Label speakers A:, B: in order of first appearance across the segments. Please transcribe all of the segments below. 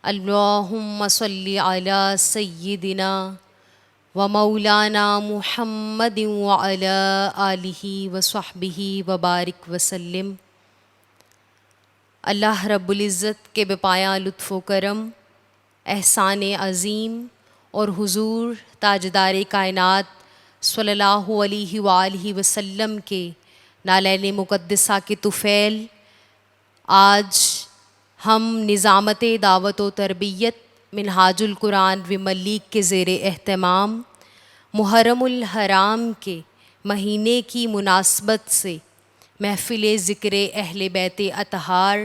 A: اللہم صلی علی سیدنا و مولانا محمد وعلی آلہ وصحبہ وبارک وسلم۔ اللہ رب العزت کے بپایاں لطف و کرم، احسان عظیم اور حضور تاجدار کائنات صلی اللہ علیہ وآلہ وسلم کے نالین مقدسہ کے طفیل، آج ہم نظامت دعوت و تربیت منہاج القرآن وملیک کے زیر اہتمام محرم الحرام کے مہینے کی مناسبت سے محفل ذکر اہل بیت اطہار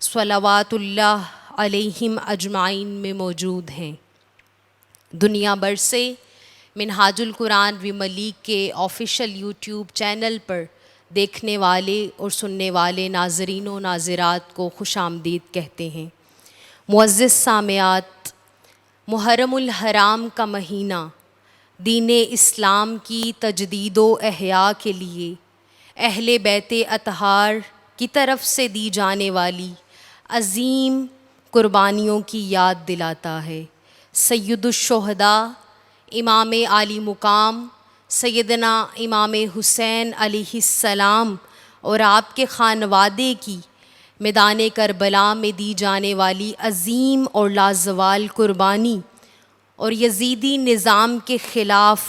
A: صلوات اللہ علیہم اجمعین میں موجود ہیں۔ دنیا بھر سے منہاج القرآن وملیک کے آفیشیل یوٹیوب چینل پر دیکھنے والے اور سننے والے ناظرین و ناظرات کو خوش آمدید کہتے ہیں۔ معزز سامعات، محرم الحرام کا مہینہ دین اسلام کی تجدید و احیاء کے لیے اہل بیت اطہار کی طرف سے دی جانے والی عظیم قربانیوں کی یاد دلاتا ہے۔ سید الشہداء امام عالی مقام سیدنا امام حسین علیہ السلام اور آپ کے خانوادے کی میدان کربلا میں دی جانے والی عظیم اور لازوال قربانی اور یزیدی نظام کے خلاف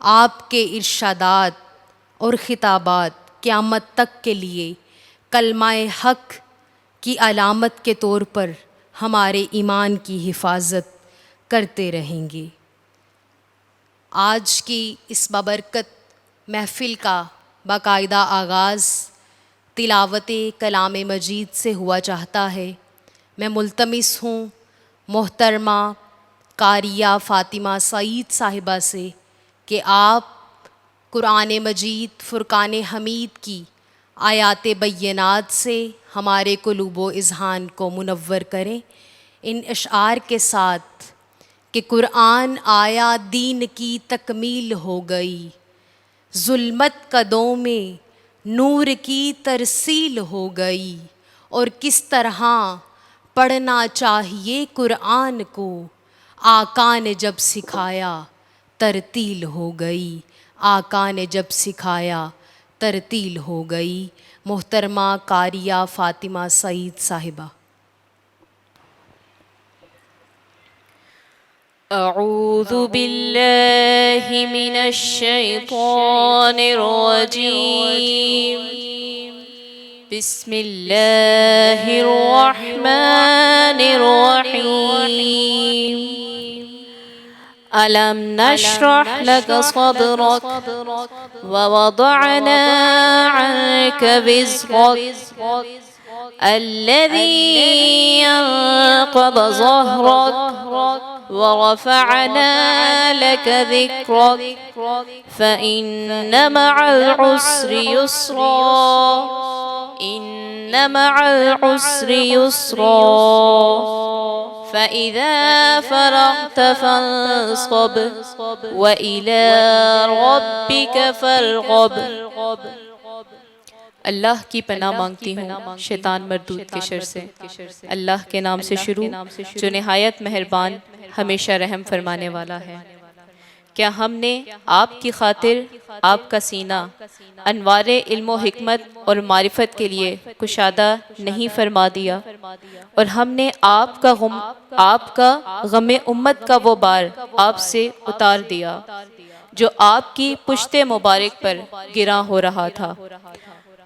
A: آپ کے ارشادات اور خطابات قیامت تک کے لیے کلمہ حق کی علامت کے طور پر ہمارے ایمان کی حفاظت کرتے رہیں گے۔ آج کی اس بابرکت محفل کا باقاعدہ آغاز تلاوت کلام مجید سے ہوا چاہتا ہے۔ میں ملتمس ہوں محترمہ قاریہ فاطمہ سعید صاحبہ سے کہ آپ قرآن مجید فرقان حمید کی آیات بینات سے ہمارے قلوب و اذہان کو منور کریں ان اشعار کے ساتھ کہ قرآن آیا دین کی تکمیل ہو گئی، ظلمت قدوں میں نور کی ترسیل ہو گئی، اور کس طرح پڑھنا چاہیے قرآن کو آقا نے جب سکھایا ترتیل ہو گئی، آقا نے جب سکھایا ترتیل ہو گئی۔ محترمہ قاریہ فاطمہ سعید صاحبہ۔
B: اعوذ باللہ من الشیطان الرجیم، بسم اللہ الرحمن الرحیم۔ ألم نشرح لك صدرك ووضعنا عنك وزرك الذي أنقض ظهرك ورفعنا لك ذكرك فإن مع العسر يسرا إن مع العسر يسرا فإذا فرغت فانصب وإلى ربك فارغب۔ اللہ کی پناہ مانگتی ہوں شیطان مردود کے شر سے۔ اللہ کے نام سے شروع جو نہایت مہربان ہمیشہ رحم فرمانے والا ہے۔ کیا ہم نے آپ کی خاطر آپ کا سینہ انوار علم و حکمت اور معرفت کے لیے کشادہ نہیں فرما دیا، اور ہم نے آپ کا غم امت کا وہ بار آپ سے اتار دیا جو آپ کی پشت مبارک پر گراں ہو رہا تھا،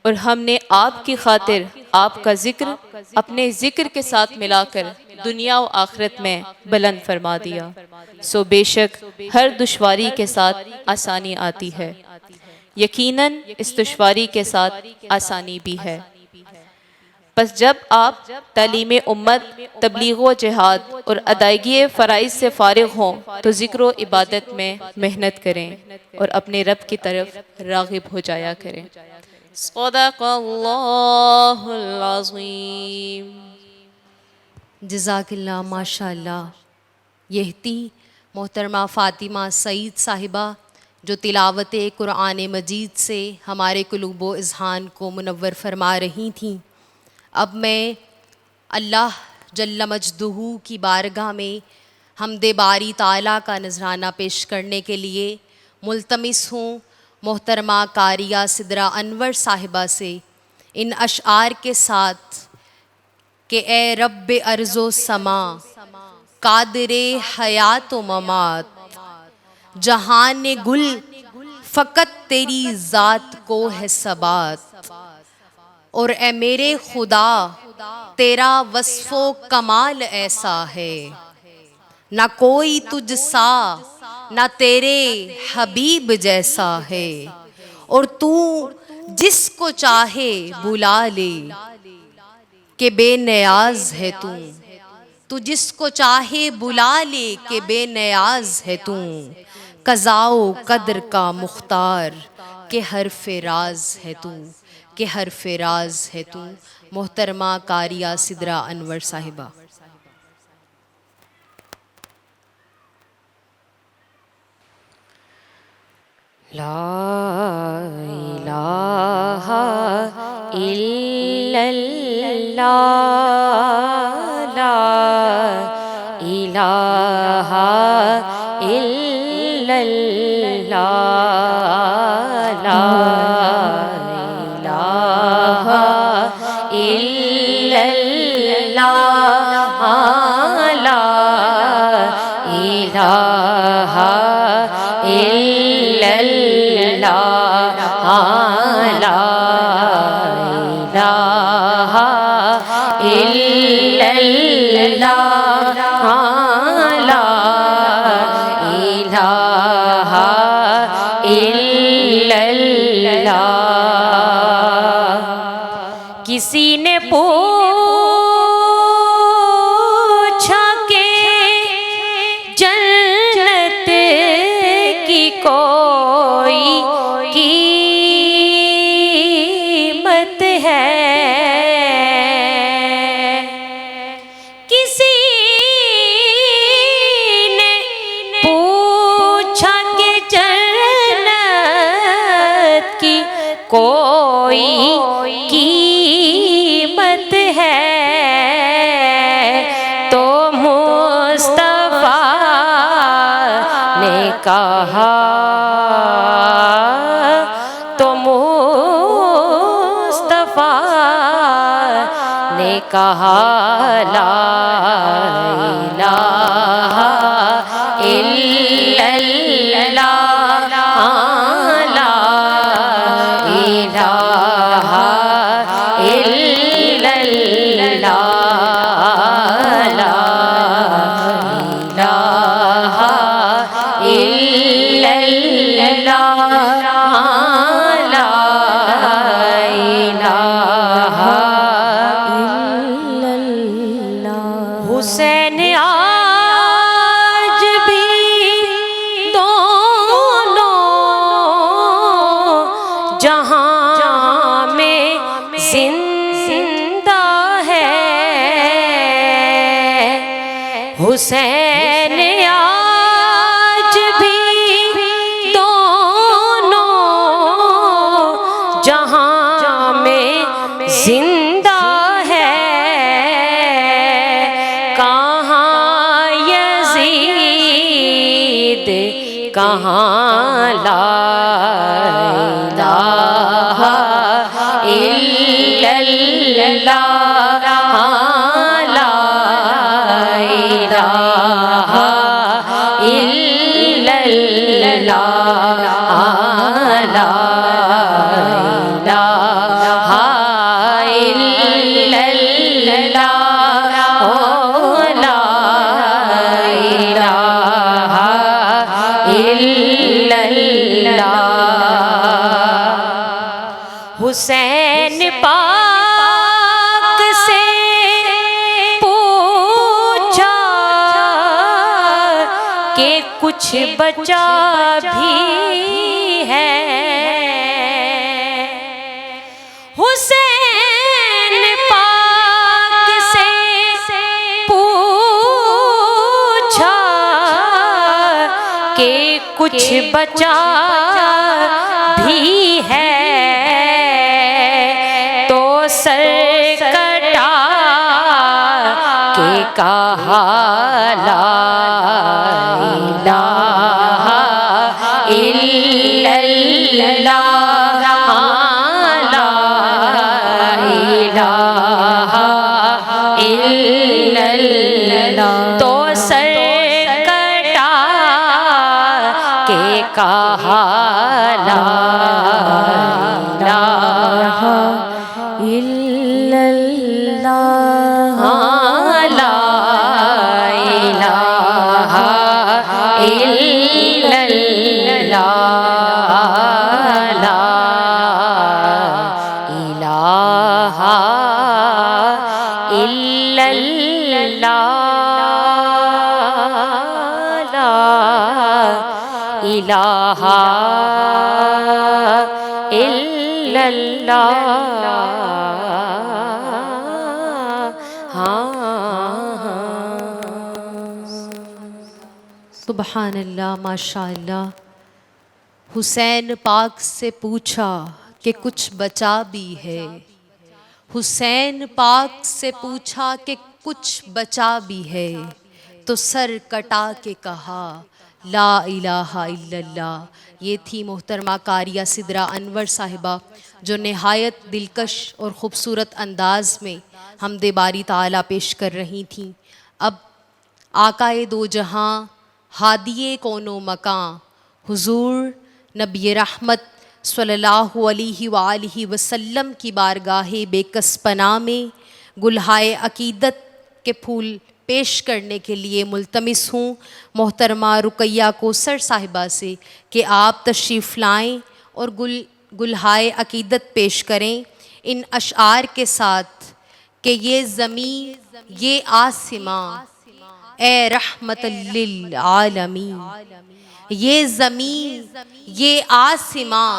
B: اور ہم نے آپ کی خاطر آپ کا ذکر اپنے ذکر کے ساتھ ملا کر دنیا و آخرت میں بلند فرما دیا۔ سو بے شک ہر دشواری کے ساتھ آسانی آتی ہے، یقیناً اس دشواری کے ساتھ آسانی بھی ہے۔ پس جب آپ تعلیم امت، تبلیغ و جہاد اور ادائیگی فرائض سے فارغ ہوں تو ذکر و عبادت میں محنت کریں اور اپنے رب کی طرف راغب ہو جایا کریں۔ صدق اللہ العظیم۔
A: جزاک اللہ، ماشاء اللہ۔ یہ تھی محترمہ فاطمہ سعید صاحبہ جو تلاوت قرآن مجید سے ہمارے قلوب و اذہان کو منور فرما رہی تھیں۔ اب میں اللہ جل مجدہ کی بارگاہ میں حمد باری تعالیٰ کا نذرانہ پیش کرنے کے لیے ملتمس ہوں محترمہ قاریہ سدرہ انور صاحبہ سے ان اشعار کے ساتھ کہ اے رب ارض و سما قادر حیات و ممات، جہان گل فقط تیری ذات کو ہے ثبات، اور اے میرے خدا تیرا وصف و کمال ایسا ہے، نہ کوئی تجھ سا نہ تیرے حبیب جیسا ہے، اور تو جس کو چاہے بلا لے کہ بے نیاز ہے تو جس کو چاہے بلا لے کہ بے نیاز ہے تو، قضاء و قدر کا مختار کہ حرف راز ہے تو، کہ حرف راز ہے تو۔ محترمہ قاریہ سدرہ انور صاحبہ۔
B: لا الہ الا اللہ، لا الہ الا اللہ، لا الہ الا اللہ، لا الہ الا اللہ، لا الہ الا اللہ، لا الہ الا اللہ۔ کسی نے پوچھا کہ جنت کی کوئی قیمت ہے، کسی نے پوچھا کہ جنت کی کوئی قیمت ہے، تو مصطفیٰ نے کہا، تو مصطفیٰ نے کہا لا الہ الا اللہ، لا الہ الا اللہ، لا الہ الا اللہ، لا الہ الا اللہ۔ حسین آج بھی دونوں جہاں میں زندہ ہے، حسین آج بھی دونوں جہاں میں زندہ ہے، کہاں یزید کہاں لا الہ الا اللہ، لا الہ الا اللہ، لا الہ الا اللہ، لا الہ الا اللہ۔ حسین پاک سے پوچھا کہ کچھ بچا بھی ہے، حسین پاک سے پوچھا کہ کچھ بچا بھی ہے، تو سر کٹا کے کہا لا الہ الا اللہ، لا الہ الا اللہ، تو سر کٹا کے کہا لا الہ الا اللہ، لا الہ الا اللہ، لا الہ الا اللہ، لا الہ الا
A: سبحان اللہ، ماشاء اللہ۔ حسین پاک سے پوچھا کہ کچھ بچا بھی ہے، حسین پاک سے پوچھا کہ کچھ بچا بھی ہے، تو سر کٹا کے کہا لا الہ الا اللہ۔ یہ تھی محترمہ قاریہ سدرہ انور صاحبہ، جو نہایت دلکش اور خوبصورت انداز میں حمد باری تعالیٰ پیش کر رہی تھیں۔ اب آقائے دو جہاں، ہادی کون و مکاں، حضور نبی رحمت صلی اللہ علیہ وآلہ وسلم کی بارگاہ بے کس پناہ میں گلہائے عقیدت کے پھول پیش کرنے کے لیے ملتمس ہوں محترمہ رقیہ کوثر صاحبہ سے کہ آپ تشریف لائیں اور گلہائے عقیدت پیش کریں ان اشعار کے ساتھ کہ یہ زمین یہ آسماں اے رحمت للعالمین، یہ زمین یہ آسماں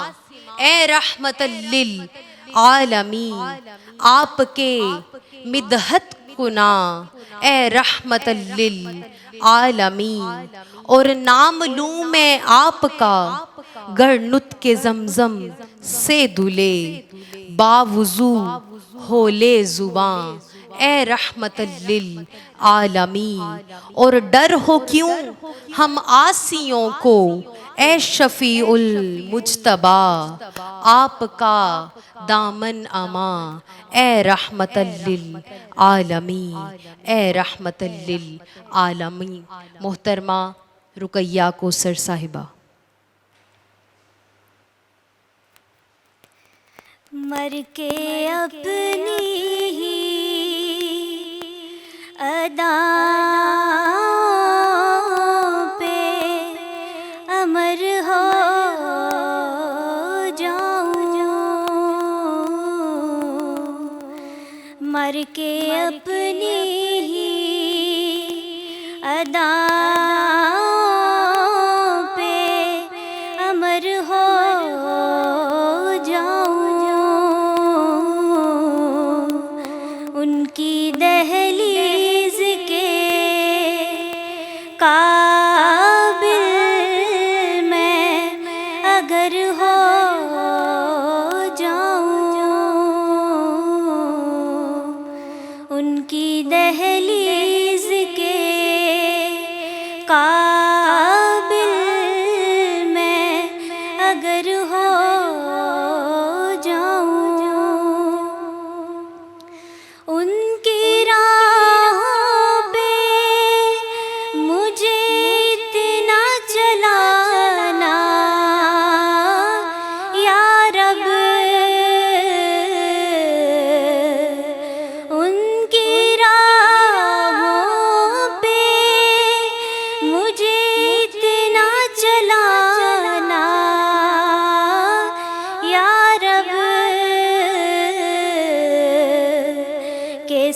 A: اے رحمت للعالمین، آپ کے مدحت کناں اے رحمت للعالمین، اور نام لوں میں آپ کا گر نطق زمزم سے دھلے، باوضو ہو لے زباں اے رحمت للعالمین، اور ڈر ہو کیوں ہم عاصیوں کو اے شفیع المجتبیٰ، آپ کا دامن امان اے رحمت للعالمین، اے رحمت للعالمین۔ محترمہ رقیہ کوثر صاحبہ۔
C: مر کے اپنی ہی اداؤں پہ امر ہو جاؤں، مر کے اپنی ہی اداؤں پہ امر ہو ان کی دہلیز کے قابل میں اگر ہو جاؤں، ان کی دہلیز کے قابل میں اگر ہو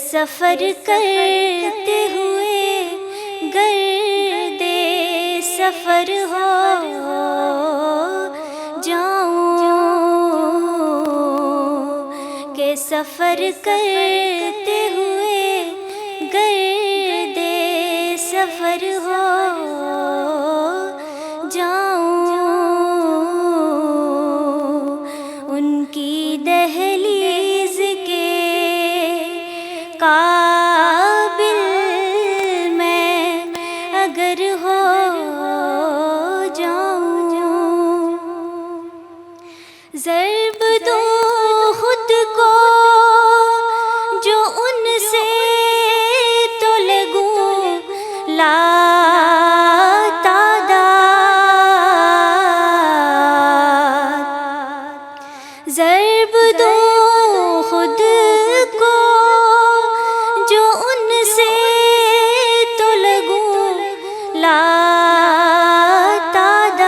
C: سفر کرتے ہوئے گرد سفر ہو جاؤں، کہ سفر کرتے ہوئے گرد سفر ہو جاؤں، ان کی دہلیز کے قابل لا تعداد ضرب دوں خود کو جو ان سے تو لگوں لا تعداد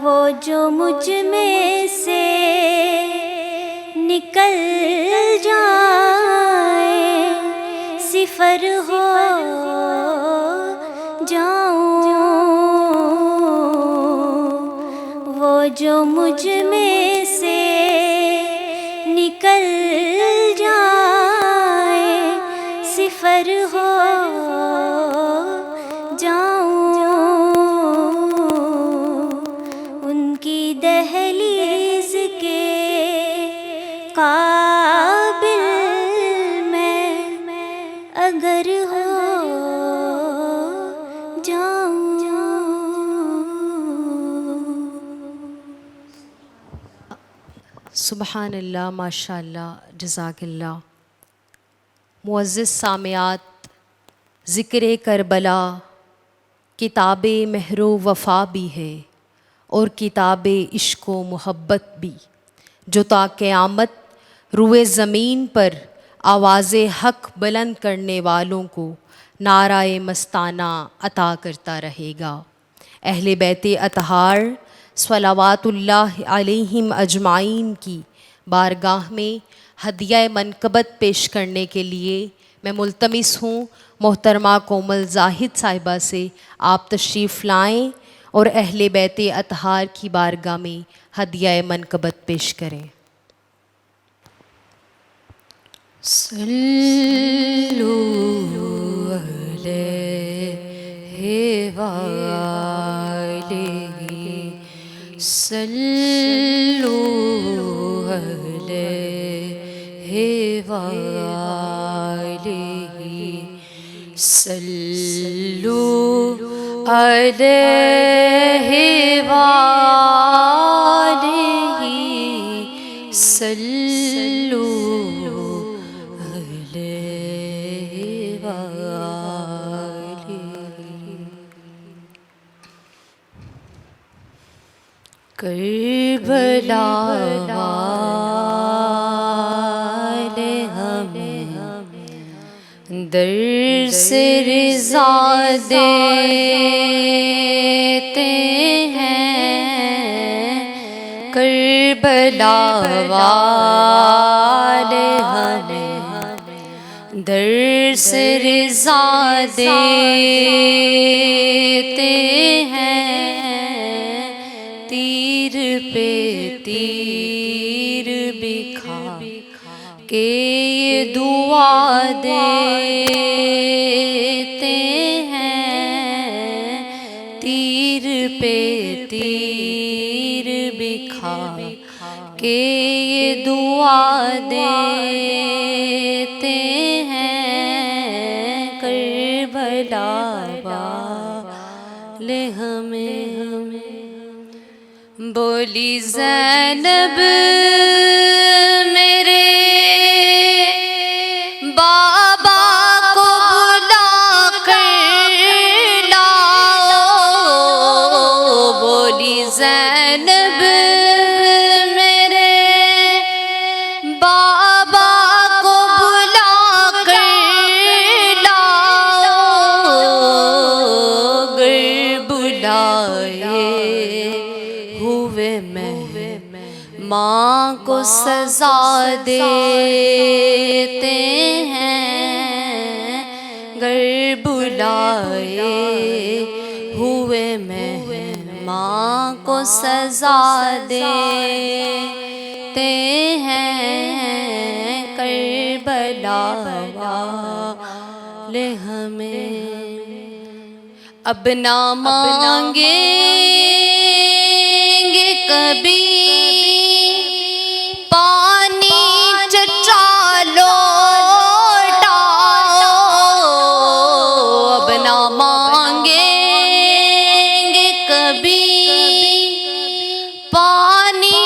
C: وہ جو مجھ میں سے نکل جائیں صفر ہو جاؤں وہ جو مجھ میں سے نکل جائیں صفر ہو جاؤں ان کی دہلیز کے قابل میں اگر ہو جاؤں
A: سبحان اللہ، ماشاء اللہ، جزاک اللہ۔ معزز سامعات، ذکر کربلا کتاب مہر و وفا بھی ہے اور کتاب عشق و محبت بھی، جو تا قیامت روئے زمین پر آواز حق بلند کرنے والوں کو نعرہ مستانہ عطا کرتا رہے گا۔ اہل بیت اطہار صلوات اللہ علیہم اجمعین کی بارگاہ میں ہدیہ منقبت پیش کرنے کے لیے میں ملتمس ہوں محترمہ کومل زاہد صاحبہ سے آپ تشریف لائیں اور اہل بیت اطہار کی بارگاہ میں ہدیہ منقبت پیش کریں۔ صلو علیہ وآلہ، صلو علیہ وآلہ، صلو علیہ وآلہ، صلو علیہ وآلہ۔ کربلا والے ہمیں درس رضا دیتے ہیں، کربلا والے ہمیں درس رضا دیتے ہیں، تیر پہ تیر بکھا کہ یہ دعا دیتے ہیں، تیر پہ تیر بکھا کہ یہ دعا دیتے ہیں، کربلا والے ہمیں بولی زینب میرے بابا کو بلا کر لاؤ، بولی زینب میرے بابا کو بلا کر لاؤ، گر بلائے ہوئے میں ماں کو سزا دیتے ہیں، گر بلائے ہوئے میں ماں کو سزا دیتے ہیں، کربلا والے ہمیں اب نہ مانگیں گے کبھی پانی چچا لوٹاؤ، اب نہ مانگیں گے کبھی پانی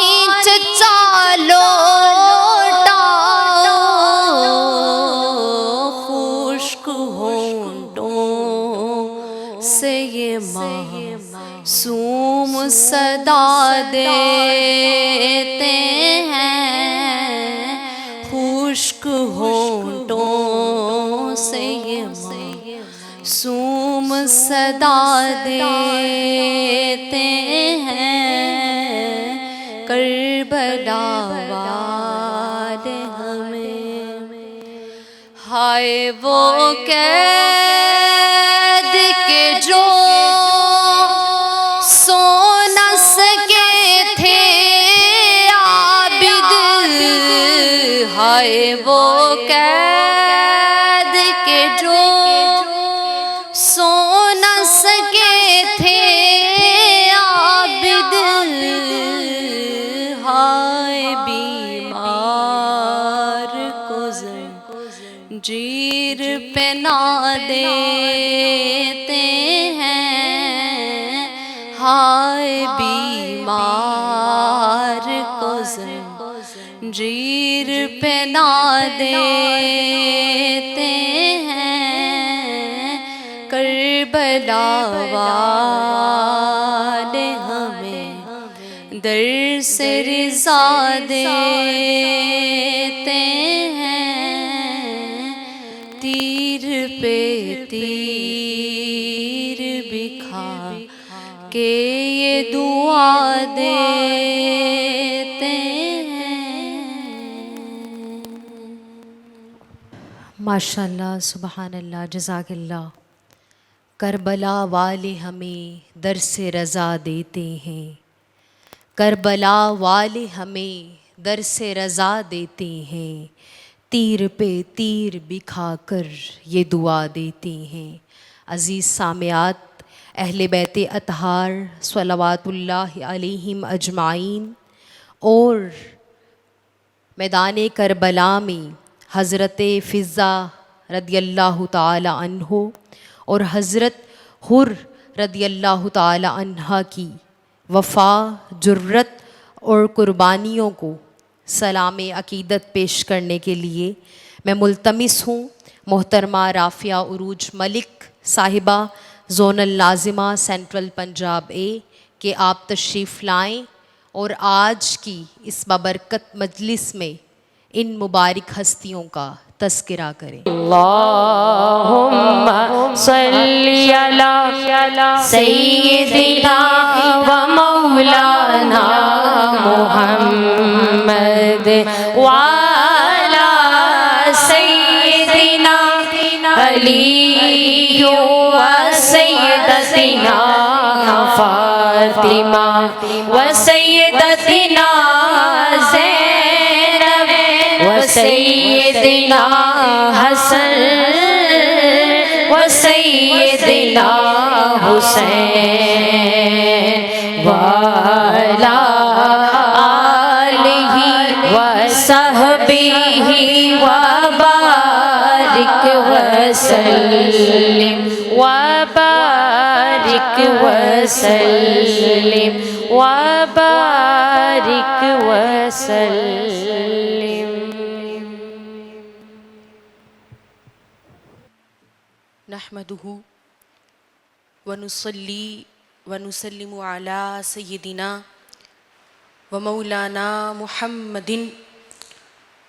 A: چچا لوٹاؤ، صدا دیتے ہیں، خشک ہونٹوں سے یہ معصوم صدا دیتے ہیں، کربلا والے ہمیں ہائے وہ قید کے جو سو نہ سکے تھے عابد، ہائے وہ قید کے جو سو نہ سکے تھے عابد، ہائے بیمار کو زنجیر پہنا دیتے ہیں، ہائے بیمار کو زنجیر پہنا دیتے ہیں، کربلا والے ہمیں در سے رضا دیتے ہیں، تیر پہ تیر بکھا کہ یہ دعا دیتے ہیں۔ ماشاءاللہ، سبحان اللہ، جزاک اللہ۔ کربلا والے ہمیں درس رضا دیتے ہیں، کربلا والے ہمیں درس رضا دیتے ہیں، تیر پہ تیر بکھا کر یہ دعا دیتے ہیں۔ عزیز سامعات، اہل بیت اطہار صلوات اللہ علیہم اجمعین اور میدان کربلا میں حضرت فضہ رضی اللہ تعالی عنہ اور حضرت حر رضی اللہ تعالی عنہ کی وفا، جرت اور قربانیوں کو سلام عقیدت پیش کرنے کے لیے میں ملتمس ہوں محترمہ رافعہ عروج ملک صاحبہ زونل ناظمہ سینٹرل پنجاب اے کہ آپ تشریف لائیں اور آج کی اس بابرکت مجلس میں ان مبارک ہستیوں کا تذکرہ کریں۔
B: اللہم صلی علی سیدنا و مولانا محمد وعلی سیدنا علی و سیدتنا فاطمہ و سیدتنا زینب و سیدنا حسن و سیدنا حسین وعلی آلہ و صحبہ وبارک وسلم وبارک وسلم وبارک وسلم۔
D: نحمده ونصلي ونسلم على سيدنا ومولانا محمد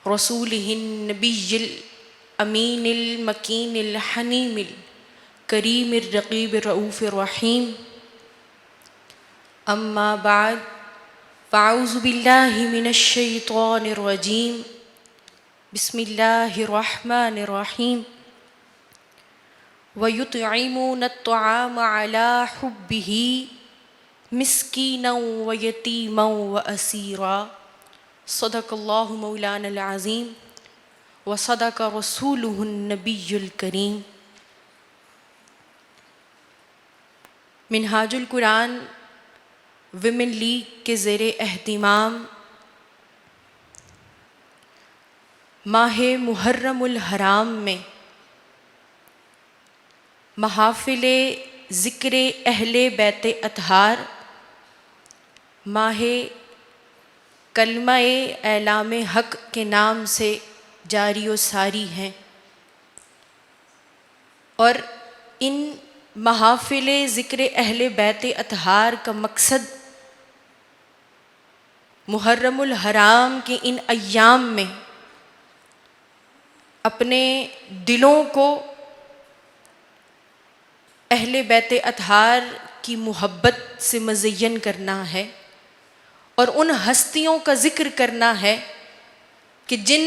D: رسوله النبي الأمين المكين الحنيم الكريم الرقيب الرؤوف الرحيم، أما بعد، فأعوذ بالله من الشيطان الرجيم، بسم الله الرحمن الرحيم، وَيُطْعِمُونَ الطَّعَامَ عَلَى حُبِّهِ مِسْكِينًا وَيَتِيمًا وَأَسِيرًا۔ صدق اللہ مولانا العظیم وصدق رسولہ النبی الکریم۔ منہاج القرآن ویمن لیگ کے زیر اہتمام ماہ محرم الحرام میں محافل ذکر اہل بیت اطہار، ماہ کلمہ اعلام حق کے نام سے جاری و ساری ہیں، اور ان محافل ذکر اہل بیت اطہار کا مقصد محرم الحرام کے ان ایام میں اپنے دلوں کو اہل بیت اطہار کی محبت سے مزین کرنا ہے اور ان ہستیوں کا ذکر کرنا ہے کہ جن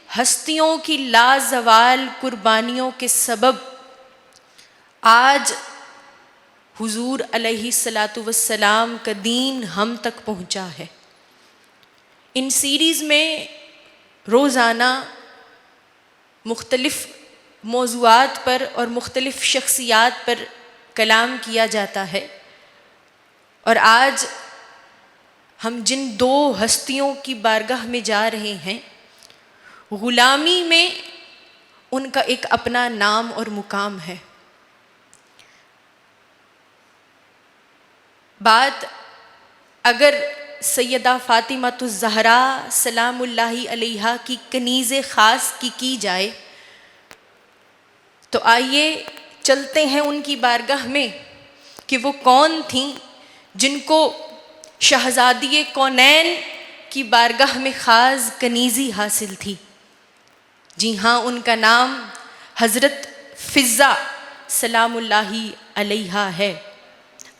D: ہستیوں کی لازوال قربانیوں کے سبب آج حضور علیہ الصلاۃ والسلام کا دین ہم تک پہنچا ہے۔ ان سیریز میں روزانہ مختلف موضوعات پر اور مختلف شخصیات پر کلام کیا جاتا ہے، اور آج ہم جن دو ہستیوں کی بارگاہ میں جا رہے ہیں، غلامی میں ان کا ایک اپنا نام اور مقام ہے۔ بات اگر سیدہ فاطمۃ الزہرا سلام اللہ علیہا کی کنیز خاص کی جائے تو آئیے چلتے ہیں ان کی بارگاہ میں کہ وہ کون تھیں جن کو شہزادی کونین کی بارگاہ میں خاص کنیزی حاصل تھی۔ جی ہاں، ان کا نام حضرت فضہ سلام اللہ علیہا ہے۔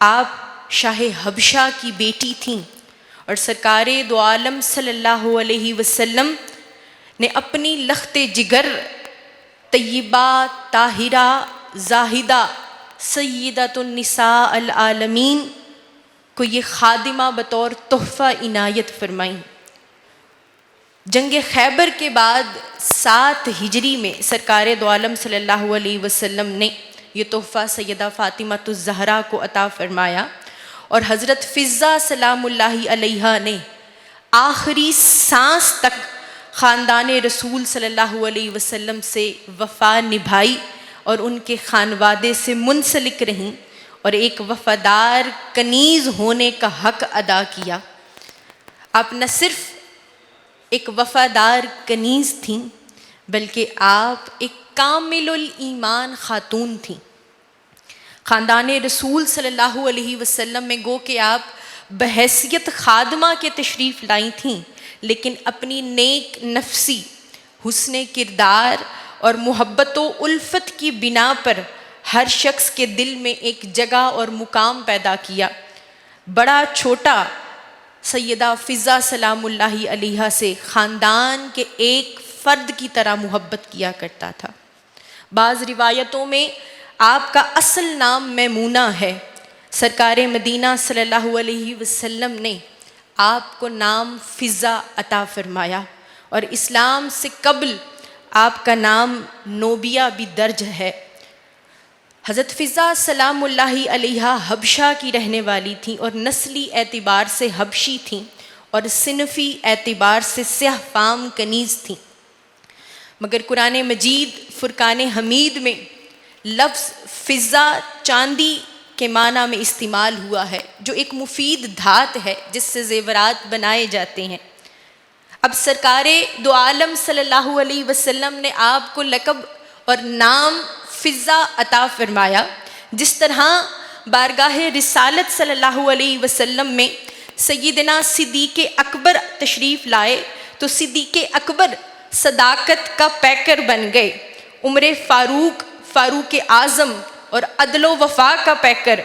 D: آپ شاہ حبشہ کی بیٹی تھیں، اور سرکار دو عالم صلی اللہ علیہ وسلم نے اپنی لخت جگر طیبہ طاہرہ زاہدہ سیدۃ النساء العالمین کو یہ خادمہ بطور تحفہ عنایت فرمائیں۔ جنگ خیبر کے بعد 7 ہجری میں سرکار دو عالم صلی اللہ علیہ وسلم نے یہ تحفہ سیدہ فاطمۃ الزہرا کو عطا فرمایا، اور حضرت فضہ سلام اللہ علیہا نے آخری سانس تک خاندان رسول صلی اللہ علیہ وسلم سے وفا نبھائی اور ان کے خانوادے سے منسلک رہیں اور ایک وفادار کنیز ہونے کا حق ادا کیا۔ آپ نہ صرف ایک وفادار کنیز تھیں بلکہ آپ ایک کامل الایمان خاتون تھیں۔ خاندان رسول صلی اللہ علیہ وسلم میں گو کہ آپ بحیثیت خادمہ کے تشریف لائی تھیں، لیکن اپنی نیک نفسی، حسن کردار اور محبت و الفت کی بنا پر ہر شخص کے دل میں ایک جگہ اور مقام پیدا کیا۔ بڑا چھوٹا سیدہ فضہ سلام اللہ علیہا سے خاندان کے ایک فرد کی طرح محبت کیا کرتا تھا۔ بعض روایتوں میں آپ کا اصل نام میمونہ ہے۔ سرکار مدینہ صلی اللہ علیہ وسلم نے آپ کو نام فضہ عطا فرمایا، اور اسلام سے قبل آپ کا نام نوبیہ بھی درج ہے۔ حضرت فضہ سلام اللہ علیہا حبشہ کی رہنے والی تھیں، اور نسلی اعتبار سے حبشی تھیں اور صنفی اعتبار سے سیاہ فام کنیز تھیں۔ مگر قرآن مجید فرقان حمید میں لفظ فضہ چاندی کے معنی میں استعمال ہوا ہے، جو ایک مفید دھات ہے جس سے زیورات بنائے جاتے ہیں۔ اب سرکار دو عالم صلی اللہ علیہ وسلم نے آپ کو لقب اور نام فضہ عطا فرمایا، جس طرح بارگاہ رسالت صلی اللہ علیہ وسلم میں سیدنا صدیق اکبر تشریف لائے تو صدیق اکبر صداقت کا پیکر بن گئے، عمر فاروق فاروق اعظم اور عدل و وفا کا پیکر،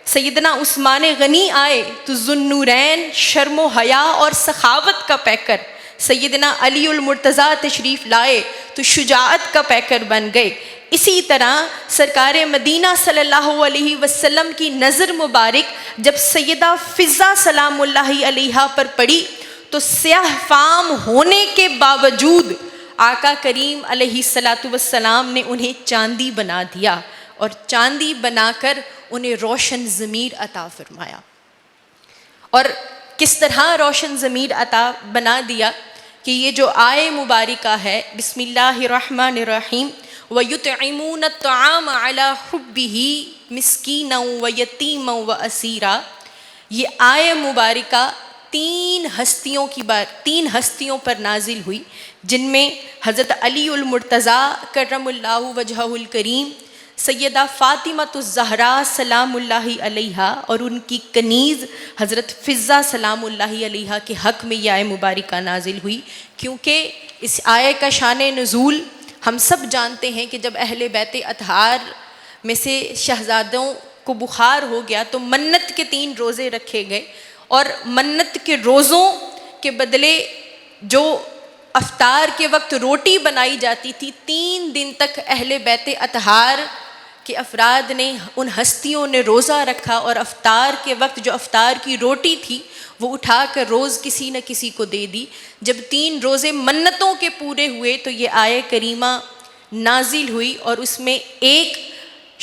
D: سیدنا عثمان غنی آئے تو ذوالنورین شرم و حیا اور سخاوت کا پیکر، سیدنا علی المرتضیٰ تشریف لائے تو شجاعت کا پیکر بن گئے۔ اسی طرح سرکار مدینہ صلی اللہ علیہ وسلم کی نظر مبارک جب سیدہ فضہ سلام اللہ علیہا پر پڑی تو سیاہ فام ہونے کے باوجود آقا کریم علیہ الصلاۃ والسلام نے انہیں چاندی بنا دیا، اور چاندی بنا کر انہیں روشن ضمیر عطا فرمایا۔ اور کس طرح روشن ضمیر عطا بنا دیا کہ یہ جو آیے مبارکہ ہے، بسم اللہ الرحمن الرحیم، وَيُطْعِمُونَ الطَّعَامَ عَلَى حُبِّهِ مِسْكِينًا وَيَتِيمًا وَأَسِيرًا، یہ آیے مبارکہ تین ہستیوں پر نازل ہوئی، جن میں حضرت علی المرتضیٰ کرم اللہ وجہہ الکریم، سیدہ فاطمہ الزہرا سلام اللہ علیہا اور ان کی کنیز حضرت فضہ سلام اللہ علیہا کے حق میں یہ آیہ مبارکہ نازل ہوئی، کیونکہ اس آیہ کا شان نزول ہم سب جانتے ہیں کہ جب اہل بیت اطہار میں سے شہزادوں کو بخار ہو گیا تو منت کے 3 روزے رکھے گئے، اور منت کے روزوں کے بدلے جو افطار کے وقت روٹی بنائی جاتی تھی 3 دن تک اہل بیت اطہار کے افراد نے، ان ہستیوں نے روزہ رکھا، اور افطار کے وقت جو افطار کی روٹی تھی وہ اٹھا کر روز کسی نہ کسی کو دے دی۔ جب 3 روزے منتوں کے پورے ہوئے تو یہ آیہ کریمہ نازل ہوئی، اور اس میں ایک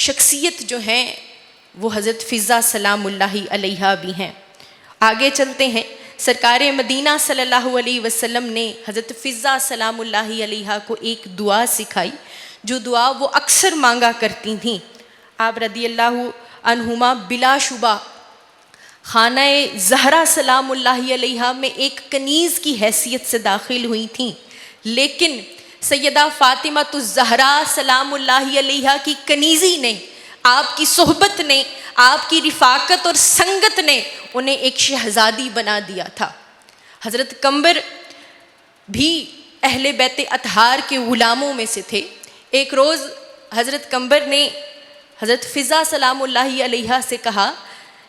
D: شخصیت جو ہیں وہ حضرت فضہ سلام اللہ علیہا بھی ہیں۔ آگے چلتے ہیں، سرکار مدینہ صلی اللہ علیہ وسلم نے حضرت فضہ سلام اللہ علیہا کو ایک دعا سکھائی، جو دعا وہ اکثر مانگا کرتی تھیں۔ آپ رضی اللہ عنہما بلا شبہ خانہ زہرا سلام اللہ علیہا میں ایک کنیز کی حیثیت سے داخل ہوئی تھیں، لیکن سیدہ فاطمہ الزہرا سلام اللہ علیہا کی کنیزی نے، آپ کی صحبت نے، آپ کی رفاقت اور سنگت نے انہیں ایک شہزادی بنا دیا تھا۔ حضرت قمبر بھی اہل بیت اطہار کے غلاموں میں سے تھے۔ ایک روز حضرت قمبر نے حضرت فضہ سلام اللہ علیہا سے کہا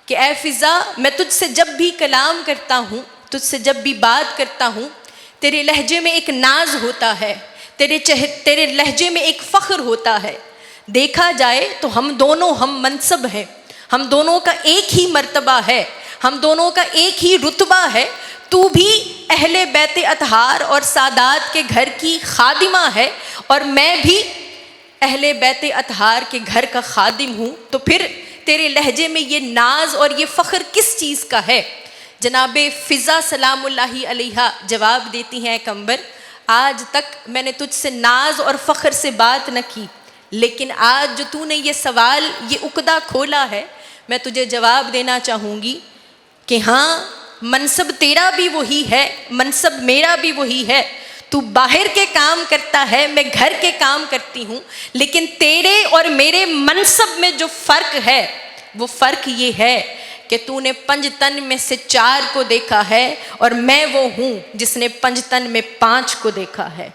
D: کہ اے فضہ، میں تجھ سے جب بھی کلام کرتا ہوں، تجھ سے جب بھی بات کرتا ہوں، تیرے لہجے میں ایک ناز ہوتا ہے، تیرے لہجے میں ایک فخر ہوتا ہے۔ دیکھا جائے تو ہم دونوں ہم منصب ہیں، ہم دونوں کا ایک ہی مرتبہ ہے، ہم دونوں کا ایک ہی رتبہ ہے۔ تو بھی اہل بیت اطہار اور سادات کے گھر کی خادمہ ہے، اور میں بھی اہل بیت اطہار کے گھر کا خادم ہوں، تو پھر تیرے لہجے میں یہ ناز اور یہ فخر کس چیز کا ہے؟ جناب فضہ سلام اللہ علیہا جواب دیتی ہیں، قمبر، آج تک میں نے تجھ سے ناز اور فخر سے بات نہ کی، لیکن آج جو تو نے یہ سوال، یہ عقدہ کھولا ہے، میں تجھے جواب دینا چاہوں گی کہ ہاں، منصب تیرا بھی وہی ہے، منصب میرا بھی وہی ہے۔ تو باہر کے کام کرتا ہے، میں گھر کے کام کرتی ہوں، لیکن تیرے اور میرے منصب میں جو فرق ہے وہ فرق یہ ہے کہ تو نے 5 تن میں سے 4 کو دیکھا ہے، اور میں وہ ہوں جس نے 5 تن میں 5 کو دیکھا ہے۔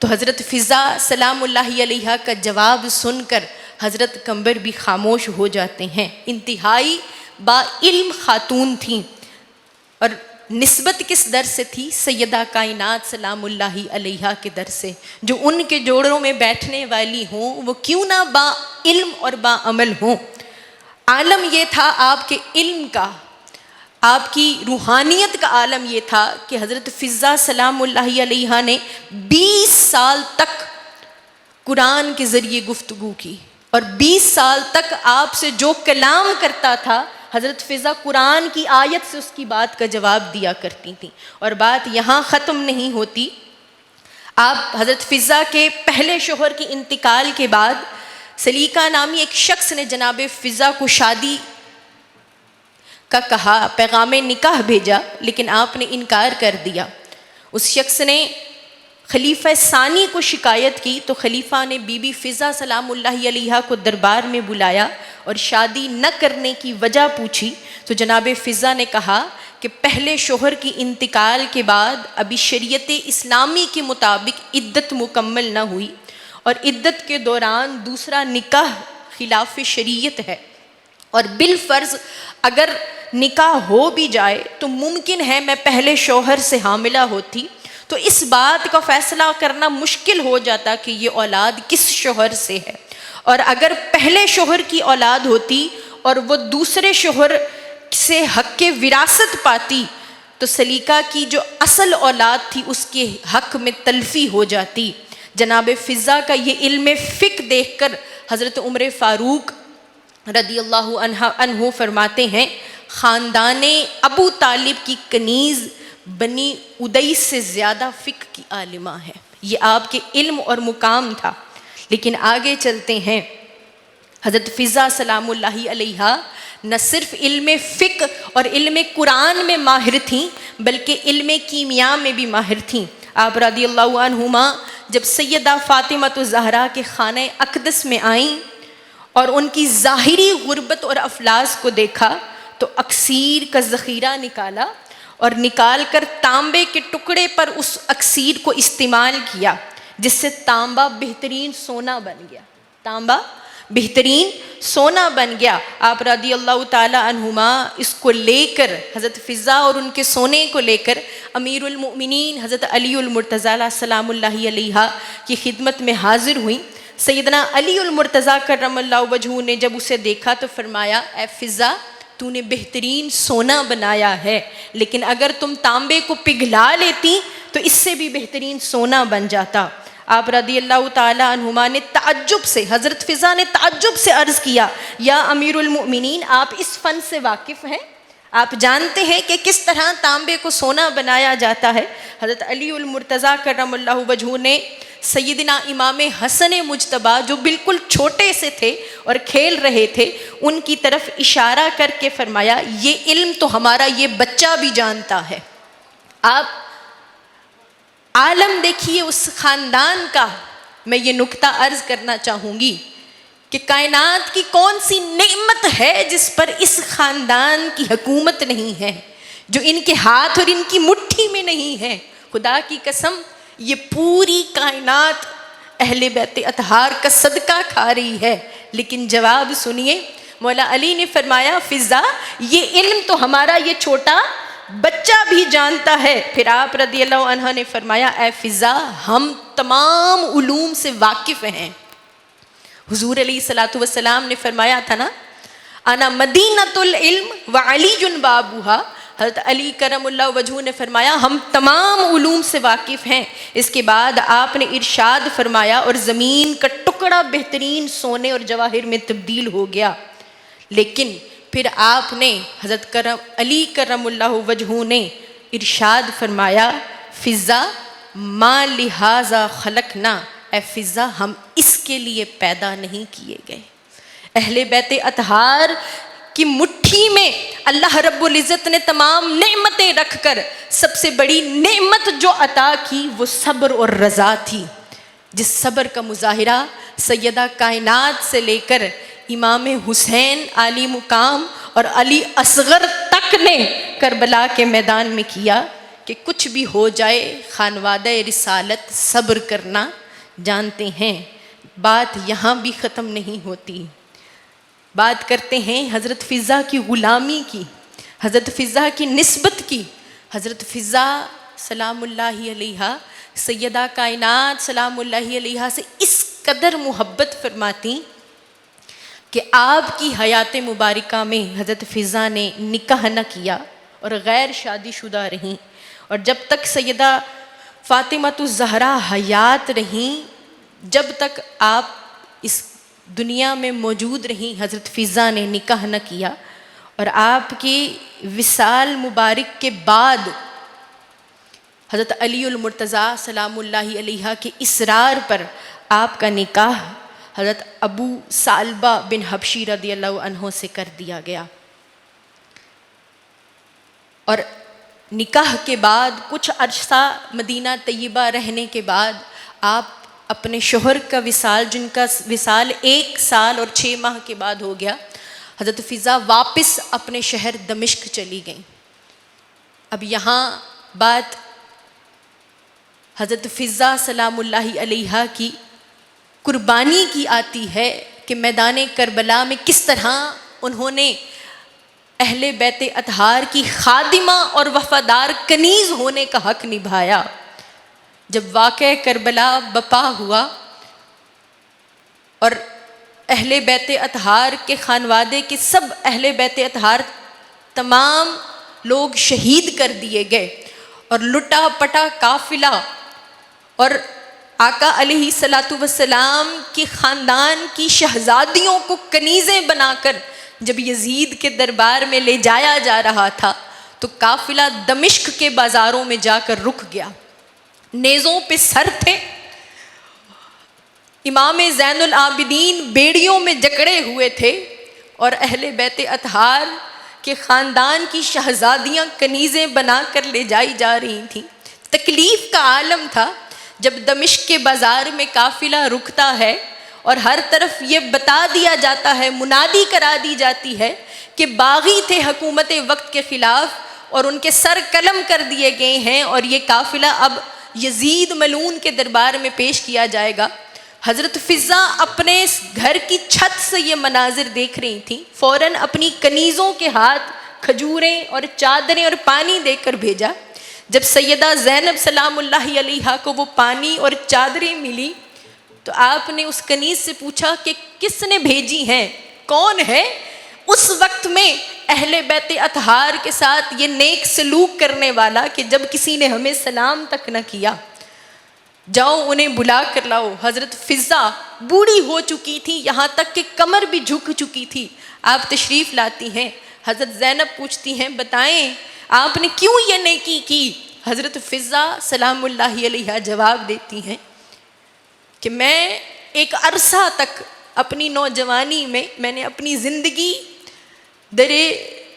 D: تو حضرت فضہ سلام اللہ علیہا کا جواب سن کر حضرت قمبر بھی خاموش ہو جاتے ہیں۔ انتہائی با علم خاتون تھیں، اور نسبت کس در سے تھی؟ سیدہ کائنات سلام اللہ علیہا کے در سے۔ جو ان کے جوڑوں میں بیٹھنے والی ہوں وہ کیوں نہ با علم اور با عمل ہوں۔ عالم یہ تھا آپ کے علم کا، آپ کی روحانیت کا عالم یہ تھا کہ حضرت فضہ سلام اللہ علیہا نے 20 سال تک قرآن کے ذریعے گفتگو کی، اور 20 سال تک آپ سے جو کلام کرتا تھا حضرت فضہ قرآن کی آیت سے اس کی بات کا جواب دیا کرتی تھیں۔ اور بات یہاں ختم نہیں ہوتی، آپ حضرت فضہ کے پہلے شوہر کے انتقال کے بعد سلیقہ نامی ایک شخص نے جناب فضہ کو شادی کا کہا، پیغام نکاح بھیجا، لیکن آپ نے انکار کر دیا۔ اس شخص نے خلیفہ ثانی کو شکایت کی، تو خلیفہ نے بی بی فضہ سلام اللہ علیہا کو دربار میں بلایا اور شادی نہ کرنے کی وجہ پوچھی، تو جناب فضہ نے کہا کہ پہلے شوہر کی انتقال کے بعد ابھی شریعت اسلامی کے مطابق عدت مکمل نہ ہوئی، اور عدت کے دوران دوسرا نکاح خلاف شریعت ہے، اور بالفرض اگر نکاح ہو بھی جائے تو ممکن ہے میں پہلے شوہر سے حاملہ ہوتی، تو اس بات کا فیصلہ کرنا مشکل ہو جاتا کہ یہ اولاد کس شوہر سے ہے، اور اگر پہلے شوہر کی اولاد ہوتی اور وہ دوسرے شوہر سے حق وراثت پاتی تو سلیقہ کی جو اصل اولاد تھی اس کے حق میں تلفی ہو جاتی۔ جناب فضہ کا یہ علم فقہ دیکھ کر حضرت عمر فاروق رضی اللہ عنہ فرماتے ہیں، خاندان ابو طالب کی کنیز بنی ادیس سے زیادہ فقہ کی عالمہ ہے۔ یہ آپ کے علم اور مقام تھا۔ لیکن آگے چلتے ہیں، حضرت فضہ سلام اللہ علیہا نہ صرف علم فقہ اور علم قرآن میں ماہر تھیں بلکہ علم کیمیا میں بھی ماہر تھیں۔ آپ رضی اللہ عنہما جب سیدہ فاطمہ الزہرا کے خانہ اقدس میں آئیں اور ان کی ظاہری غربت اور افلاس کو دیکھا تو اکسیر کا ذخیرہ نکالا اور نکال کر تانبے کے ٹکڑے پر اس اکسیر کو استعمال کیا، جس سے تانبا بہترین سونا بن گیا، تانبا بہترین سونا بن گیا۔ آپ رضی اللہ تعالی عنہما اس کو لے کر، حضرت فضہ اور ان کے سونے کو لے کر امیر المؤمنین حضرت علی المرتضیٰ سلام اللہ علیہ کی خدمت میں حاضر ہوئیں۔ سیدنا علی المرتضیٰ کرم اللہ وجہہ نے جب اسے دیکھا تو فرمایا، اے فضہ، تو نے بہترین سونا بنایا ہے، لیکن اگر تم تانبے کو پگھلا لیتی تو اس سے بھی بہترین سونا بن جاتا۔ آپ رضی اللہ تعالی عنہما نے تعجب سے، حضرت فضہ نے تعجب سے عرض کیا، یا امیر المؤمنین، آپ اس فن سے واقف ہیں؟ آپ جانتے ہیں کہ کس طرح تانبے کو سونا بنایا جاتا ہے؟ حضرت علی المرتضیٰ کرم اللہ وجہہ نے سیدنا امام حسن مجتبیٰ جو بالکل چھوٹے سے تھے اور کھیل رہے تھے، ان کی طرف اشارہ کر کے فرمایا، یہ علم تو ہمارا یہ بچہ بھی جانتا ہے۔ آپ عالم دیکھیے اس خاندان کا۔ میں یہ نکتہ عرض کرنا چاہوں گی کہ کائنات کی کون سی نعمت ہے جس پر اس خاندان کی حکومت نہیں ہے، جو ان کے ہاتھ اور ان کی مٹھی میں نہیں ہے۔ خدا کی قسم، یہ پوری کائنات اہل بیت اطہار کا صدقہ کھا رہی ہے، لیکن جواب سنیے، مولا علی نے فرمایا، فضہ، یہ علم تو ہمارا یہ چھوٹا بچہ بھی جانتا ہے۔ پھر آپ رضی اللہ عنہ نے فرمایا، اے فضہ، ہم تمام علوم سے واقف ہیں۔ حضور علیہ الصلوۃ والسلام نے فرمایا تھا نا، انا مدینۃ العلم وعلی بابوہا۔ حضرت علی کرم اللہ وجہہ نے فرمایا، ہم تمام علوم سے واقف ہیں۔ اس کے بعد آپ نے ارشاد فرمایا، اور زمین کا ٹکڑا بہترین سونے اور جواہر میں تبدیل ہو گیا۔ لیکن پھر آپ نے، حضرت علی کرم اللہ وجہہ نے ارشاد فرمایا، فضہ، ما لہذا خلقنا، اے فضہ، ہم اس کے لیے پیدا نہیں کیے گئے۔ اہل بیت اطہار کی مٹھی میں اللہ رب العزت نے تمام نعمتیں رکھ کر سب سے بڑی نعمت جو عطا کی وہ صبر اور رضا تھی، جس صبر کا مظاہرہ سیدہ کائنات سے لے کر امام حسین عالی مقام اور علی اصغر تک نے کربلا کے میدان میں کیا کہ کچھ بھی ہو جائے خانوادہ رسالت صبر کرنا جانتے ہیں۔ بات یہاں بھی ختم نہیں ہوتی، بات کرتے ہیں حضرت فضہ کی غلامی کی، حضرت فضہ کی نسبت کی۔ حضرت فضہ سلام اللہ علیہ سیدہ کائنات سلام اللہ علیہ سے اس قدر محبت فرماتی کہ آپ کی حیات مبارکہ میں حضرت فضہ نے نکاح نہ کیا اور غیر شادی شدہ رہیں، اور جب تک سیدہ فاطمۃ الزہرا حیات رہیں، جب تک آپ اس دنیا میں موجود رہیں، حضرت فضہ نے نکاح نہ کیا، اور آپ کی وصال مبارک کے بعد حضرت علی المرتضیٰ سلام اللہ علیہ کے اصرار پر آپ کا نکاح حضرت ابو سالبہ بن حبشی رضی اللہ عنہ سے کر دیا گیا۔ اور نکاح کے بعد کچھ عرصہ مدینہ طیبہ رہنے کے بعد آپ اپنے شوہر کا وصال، جن کا وصال 1 سال اور 6 ماہ کے بعد ہو گیا، حضرت فضہ واپس اپنے شہر دمشق چلی گئیں۔ اب یہاں بات حضرت فضہ سلام اللہ علیہ کی قربانی کی آتی ہے کہ میدان کربلا میں کس طرح انہوں نے اہل بیت اطہار کی خادمہ اور وفادار کنیز ہونے کا حق نبھایا۔ جب واقعہ کربلا بپا ہوا اور اہل بیت اطہار کے خانوادے کے سب اہل بیت اطہار تمام لوگ شہید کر دیے گئے، اور لٹا پٹا قافلہ اور آقا علیہ الصلاۃ والسلام کے خاندان کی شہزادیوں کو کنیزیں بنا کر جب یزید کے دربار میں لے جایا جا رہا تھا تو قافلہ دمشق کے بازاروں میں جا کر رک گیا۔ نیزوں پہ سر تھے، امام زین العابدین بیڑیوں میں جکڑے ہوئے تھے، اور اہل بیت اطہار کے خاندان کی شہزادیاں کنیزیں بنا کر لے جائی جا رہی تھیں۔ تکلیف کا عالم تھا۔ جب دمشق کے بازار میں قافلہ رکتا ہے اور ہر طرف یہ بتا دیا جاتا ہے، منادی کرا دی جاتی ہے کہ باغی تھے حکومت وقت کے خلاف اور ان کے سر قلم کر دیے گئے ہیں، اور یہ قافلہ اب یزید ملعون کے دربار میں پیش کیا جائے گا۔ حضرت فضہ اپنے گھر کی چھت سے یہ مناظر دیکھ رہی تھیں، فوراً اپنی کنیزوں کے ہاتھ کھجوریں اور چادریں اور پانی دے کر بھیجا۔ جب سیدہ زینب سلام اللہ علیہا کو وہ پانی اور چادریں ملی تو آپ نے اس کنیز سے پوچھا کہ کس نے بھیجی ہیں، کون ہے اس وقت میں اہل بیت اطہار کے ساتھ یہ نیک سلوک کرنے والا کہ جب کسی نے ہمیں سلام تک نہ کیا، جاؤ انہیں بلا کر لاؤ۔ حضرت فضہ بوڑھی ہو چکی تھی، یہاں تک کہ کمر بھی جھک چکی تھی، آپ تشریف لاتی ہیں۔ حضرت زینب پوچھتی ہیں بتائیں آپ نے کیوں یہ نیکی کی؟ حضرت فضہ سلام اللہ علیہا جواب دیتی ہیں کہ میں ایک عرصہ تک اپنی نوجوانی میں نے اپنی زندگی در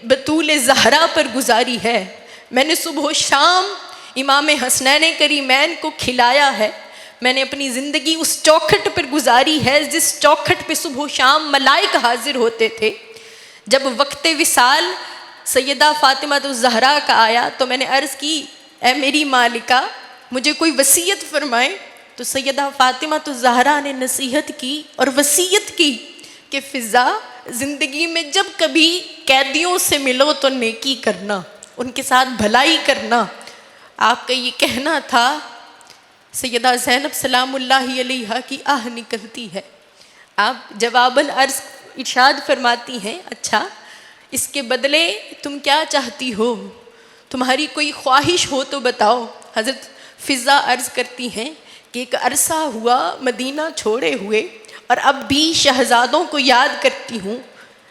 D: بطول زہرا پر گزاری ہے، میں نے صبح و شام امام حسنین کریمین کو کھلایا ہے، میں نے اپنی زندگی اس چوکھٹ پر گزاری ہے جس چوکھٹ پہ صبح و شام ملائک حاضر ہوتے تھے۔ جب وقت وصال سیدہ فاطمہ الزہرا کا آیا تو میں نے عرض کی اے میری مالکہ مجھے کوئی وصیت فرمائیں، تو سیدہ فاطمہ الزہرا نے نصیحت کی اور وصیت کی کہ فضہ زندگی میں جب کبھی قیدیوں سے ملو تو نیکی کرنا، ان کے ساتھ بھلائی کرنا۔ آپ کا یہ کہنا تھا، سیدہ زینب سلام اللہ علیہا کی آہ نکلتی ہے۔ آپ جواباً عرض ارشاد فرماتی ہیں اچھا اس کے بدلے تم کیا چاہتی ہو، تمہاری کوئی خواہش ہو تو بتاؤ۔ حضرت فضہ عرض کرتی ہیں کہ ایک عرصہ ہوا مدینہ چھوڑے ہوئے اور اب بھی شہزادوں کو یاد کرتی ہوں،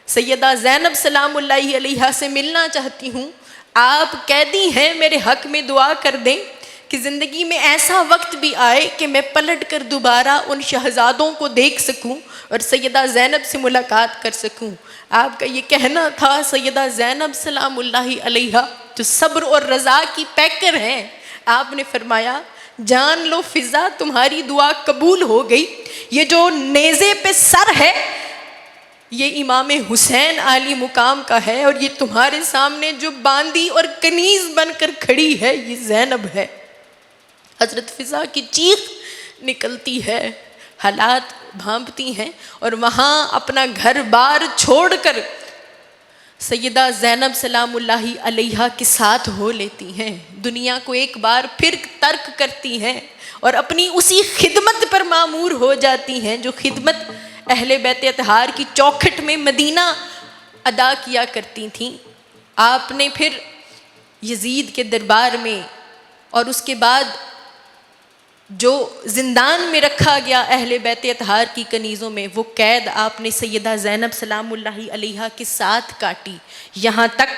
D: سیدہ زینب سلام اللہ علیہا سے ملنا چاہتی ہوں، آپ قیدی ہیں میرے حق میں دعا کر دیں کہ زندگی میں ایسا وقت بھی آئے کہ میں پلٹ کر دوبارہ ان شہزادوں کو دیکھ سکوں اور سیدہ زینب سے ملاقات کر سکوں۔ آپ کا یہ کہنا تھا سیدہ زینب سلام اللہ علیہا جو صبر اور رضا کی پیکر ہیں، آپ نے فرمایا جان لو فضہ تمہاری دعا قبول ہو گئی، یہ جو نیزے پہ سر ہے یہ امام حسین عالی مقام کا ہے، اور یہ تمہارے سامنے جو باندی اور کنیز بن کر کھڑی ہے یہ زینب ہے۔ حضرت فضہ کی چیخ نکلتی ہے، حالات بھانپتی ہیں اور وہاں اپنا گھر بار چھوڑ کر سیدہ زینب سلام اللہ علیہا کے ساتھ ہو لیتی ہیں، دنیا کو ایک بار پھر ترک کرتی ہیں اور اپنی اسی خدمت پر مامور ہو جاتی ہیں جو خدمت اہل بیت اطہار کی چوکھٹ میں مدینہ ادا کیا کرتی تھیں۔ آپ نے پھر یزید کے دربار میں اور اس کے بعد جو زندان میں رکھا گیا اہل بیت اطہار کی کنیزوں میں، وہ قید آپ نے سیدہ زینب سلام اللہ علیہا کے ساتھ کاٹی، یہاں تک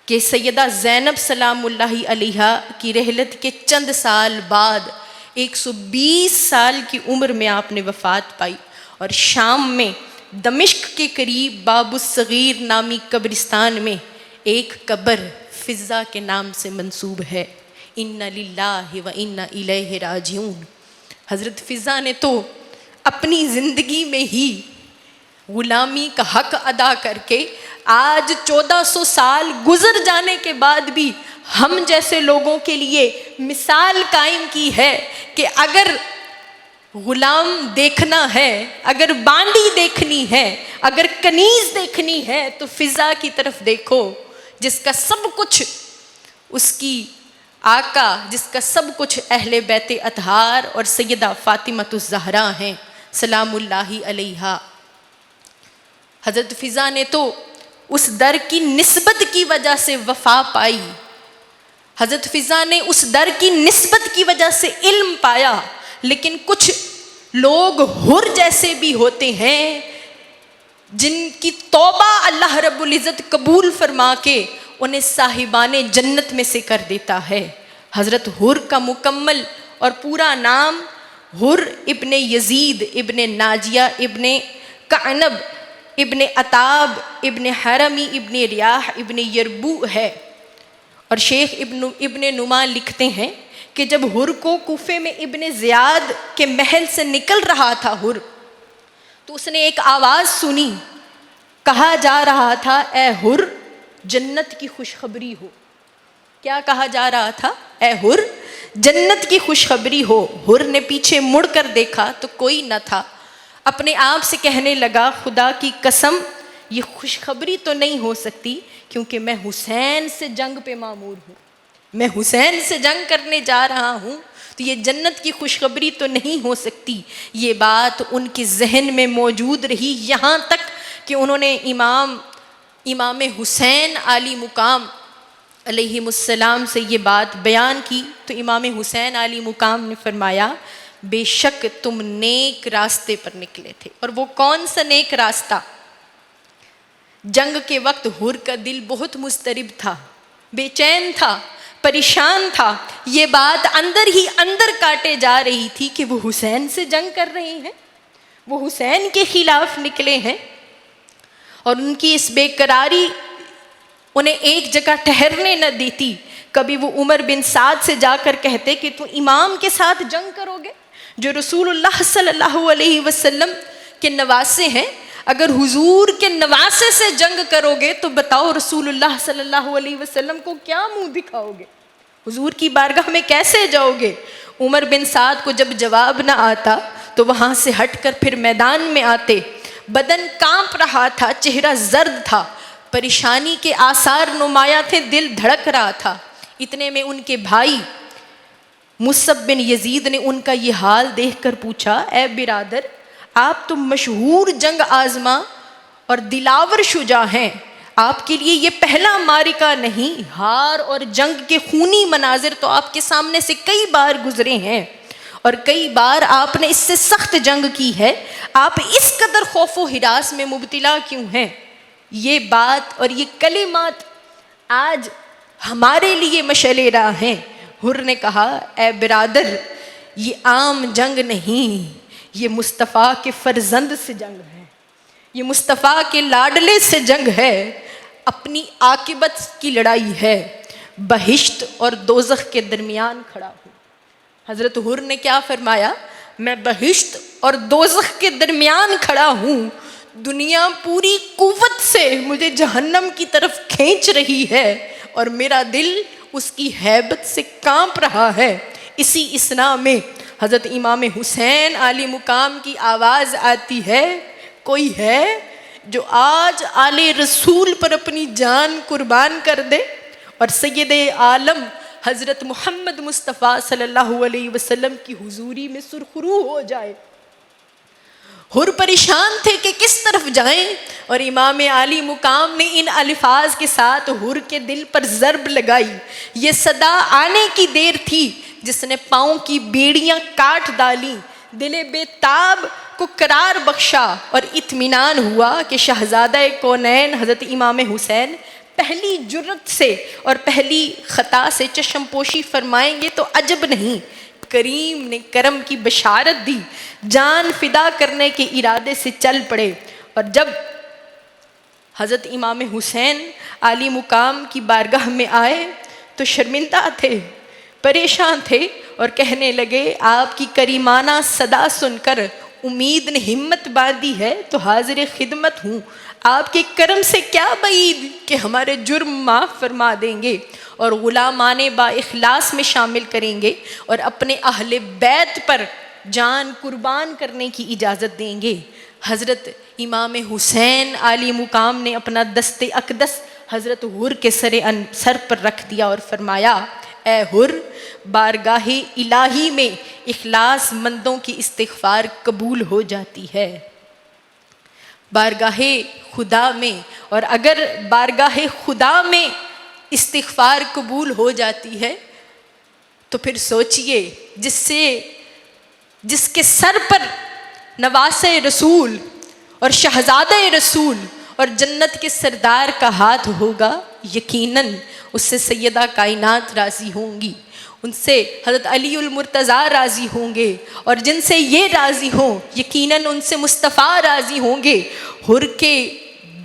D: کہ سیدہ زینب سلام اللہ علیہا کی رحلت کے چند سال بعد 120 سال کی عمر میں آپ نے وفات پائی، اور شام میں دمشق کے قریب باب الصغیر نامی قبرستان میں ایک قبر فضہ کے نام سے منسوب ہے۔ اِنَّ لِلَّهِ وَإِنَّ إِلَيْهِ راجعون۔ حضرت فضہ نے تو اپنی زندگی میں ہی غلامی کا حق ادا کر کے آج 1400 سال گزر جانے کے بعد بھی ہم جیسے لوگوں کے لیے مثال قائم کی ہے کہ اگر غلام دیکھنا ہے، اگر بانڈی دیکھنی ہے، اگر کنیز دیکھنی ہے تو فضہ کی طرف دیکھو جس کا سب کچھ اس کی آقا، جس کا سب کچھ اہل بیت اطہار اور سیدہ فاطمہ الزہرا ہیں سلام اللہ علیہا۔ حضرت فضہ نے تو اس در کی نسبت کی وجہ سے وفا پائی، حضرت فضہ نے اس در کی نسبت کی وجہ سے علم پایا، لیکن کچھ لوگ حر جیسے بھی ہوتے ہیں جن کی توبہ اللہ رب العزت قبول فرما کے انہیں صاحبان جنت میں سے کر دیتا ہے۔ حضرت حر کا مکمل اور پورا نام حر ابن یزید ابن ناجیہ ابن کعنب ابن عتاب ابن حرمی ابن ریاح ابن یربوع ہے، اور شیخ ابن نما لکھتے ہیں کہ جب حر کو کوفے میں ابن زیاد کے محل سے نکل رہا تھا حر، تو اس نے ایک آواز سنی، کہا جا رہا تھا اے حر جنت کی خوشخبری ہو. کیا کہا جا رہا تھا؟ اے حر جنت کی خوشخبری ہو. حر نے پیچھے مڑ کر دیکھا تو کوئی نہ تھا. اپنے آپ سے کہنے لگا خدا کی قسم یہ خوشخبری تو نہیں ہو سکتی کیونکہ میں حسین سے جنگ پہ مامور ہوں، میں حسین سے جنگ کرنے جا رہا ہوں، تو یہ جنت کی خوشخبری تو نہیں ہو سکتی. یہ بات ان کے ذہن میں موجود رہی یہاں تک کہ انہوں نے امام حسین علی مقام علیہ السلام سے یہ بات بیان کی. تو امام حسین علی مقام نے فرمایا بے شک تم نیک راستے پر نکلے تھے. اور وہ کون سا نیک راستہ؟ جنگ کے وقت حر کا دل بہت مضطرب تھا، بے چین تھا، پریشان تھا. یہ بات اندر ہی اندر کاٹے جا رہی تھی کہ وہ حسین سے جنگ کر رہے ہیں، وہ حسین کے خلاف نکلے ہیں. اور ان کی اس بے قراری انہیں ایک جگہ ٹھہرنے نہ دیتی. کبھی وہ عمر بن سعد سے جا کر کہتے کہ تو امام کے ساتھ جنگ کرو گے جو رسول اللہ صلی اللہ علیہ وسلم کے نواسے ہیں، اگر حضور کے نواسے سے جنگ کرو گے تو بتاؤ رسول اللہ صلی اللہ علیہ وسلم کو کیا منہ دکھاؤ گے، حضور کی بارگاہ میں کیسے جاؤ گے؟ عمر بن سعد کو جب جواب نہ آتا تو وہاں سے ہٹ کر پھر میدان میں آتے. بدن کانپ رہا تھا، چہرہ زرد تھا، پریشانی کے آثار نمایاں تھے، دل دھڑک رہا تھا. اتنے میں ان کے بھائی مصعب بن یزید نے ان کا یہ حال دیکھ کر پوچھا اے برادر آپ تو مشہور جنگ آزما اور دلاور شجاع ہیں، آپ کے لیے یہ پہلا معرکہ نہیں، ہار اور جنگ کے خونی مناظر تو آپ کے سامنے سے کئی بار گزرے ہیں اور کئی بار آپ نے اس سے سخت جنگ کی ہے، آپ اس قدر خوف و ہراس میں مبتلا کیوں ہیں؟ یہ بات اور یہ کلمات آج ہمارے لیے مشعل راہ ہیں. حر نے کہا اے برادر یہ عام جنگ نہیں، یہ مصطفیٰ کے فرزند سے جنگ ہے، یہ مصطفیٰ کے لاڈلے سے جنگ ہے، اپنی عاقبت کی لڑائی ہے، بہشت اور دوزخ کے درمیان کھڑا ہوں. حضرت حر نے کیا فرمایا؟ میں بہشت اور دوزخ کے درمیان کھڑا ہوں، دنیا پوری قوت سے مجھے جہنم کی طرف کھینچ رہی ہے اور میرا دل اس کی ہیبت سے کانپ رہا ہے. اسی اثنا میں حضرت امام حسین علی مقام کی آواز آتی ہے کوئی ہے جو آج آل رسول پر اپنی جان قربان کر دے اور سید عالم حضرت محمد مصطفیٰ صلی اللہ علیہ وسلم کی حضوری میں سرخرو ہو جائے. حر پریشان تھے کہ کس طرف جائیں اور امام علی مقام نے ان الفاظ کے ساتھ حر کے دل پر ضرب لگائی. یہ صدا آنے کی دیر تھی جس نے پاؤں کی بیڑیاں کاٹ ڈالیں، دل بے تاب کو قرار بخشا اور اطمینان ہوا کہ شہزادہ کونین حضرت امام حسین پہلی جرت سے اور پہلی خطا سے چشم پوشی فرمائیں گے تو عجب نہیں. کریم نے کرم کی بشارت دی، جان فدا کرنے کے ارادے سے چل پڑے. اور جب حضرت امام حسین علی مقام کی بارگاہ میں آئے تو شرمندہ تھے، پریشان تھے اور کہنے لگے آپ کی کریمانہ صدا سن کر امید نے ہمت باندھی ہے تو حاضر خدمت ہوں. آپ کے کرم سے کیا بعید کہ ہمارے جرم معاف فرما دیں گے اور غلامان با اخلاص میں شامل کریں گے اور اپنے اہل بیت پر جان قربان کرنے کی اجازت دیں گے. حضرت امام حسین علی مقام نے اپنا دست اقدس حضرت حر کے سر پر رکھ دیا اور فرمایا اے حر بارگاہ الہی میں اخلاص مندوں کی استغفار قبول ہو جاتی ہے. بارگاہ خدا میں، اور اگر بارگاہ خدا میں استغفار قبول ہو جاتی ہے تو پھر سوچئے جس کے سر پر نواسے رسول اور شہزادہ رسول اور جنت کے سردار کا ہاتھ ہوگا، یقیناً اس سے سیدہ کائنات راضی ہوں گی، ان سے حضرت علی المرتضیٰ راضی ہوں گے، اور جن سے یہ راضی ہوں یقیناً ان سے مصطفیٰ راضی ہوں گے. حر کے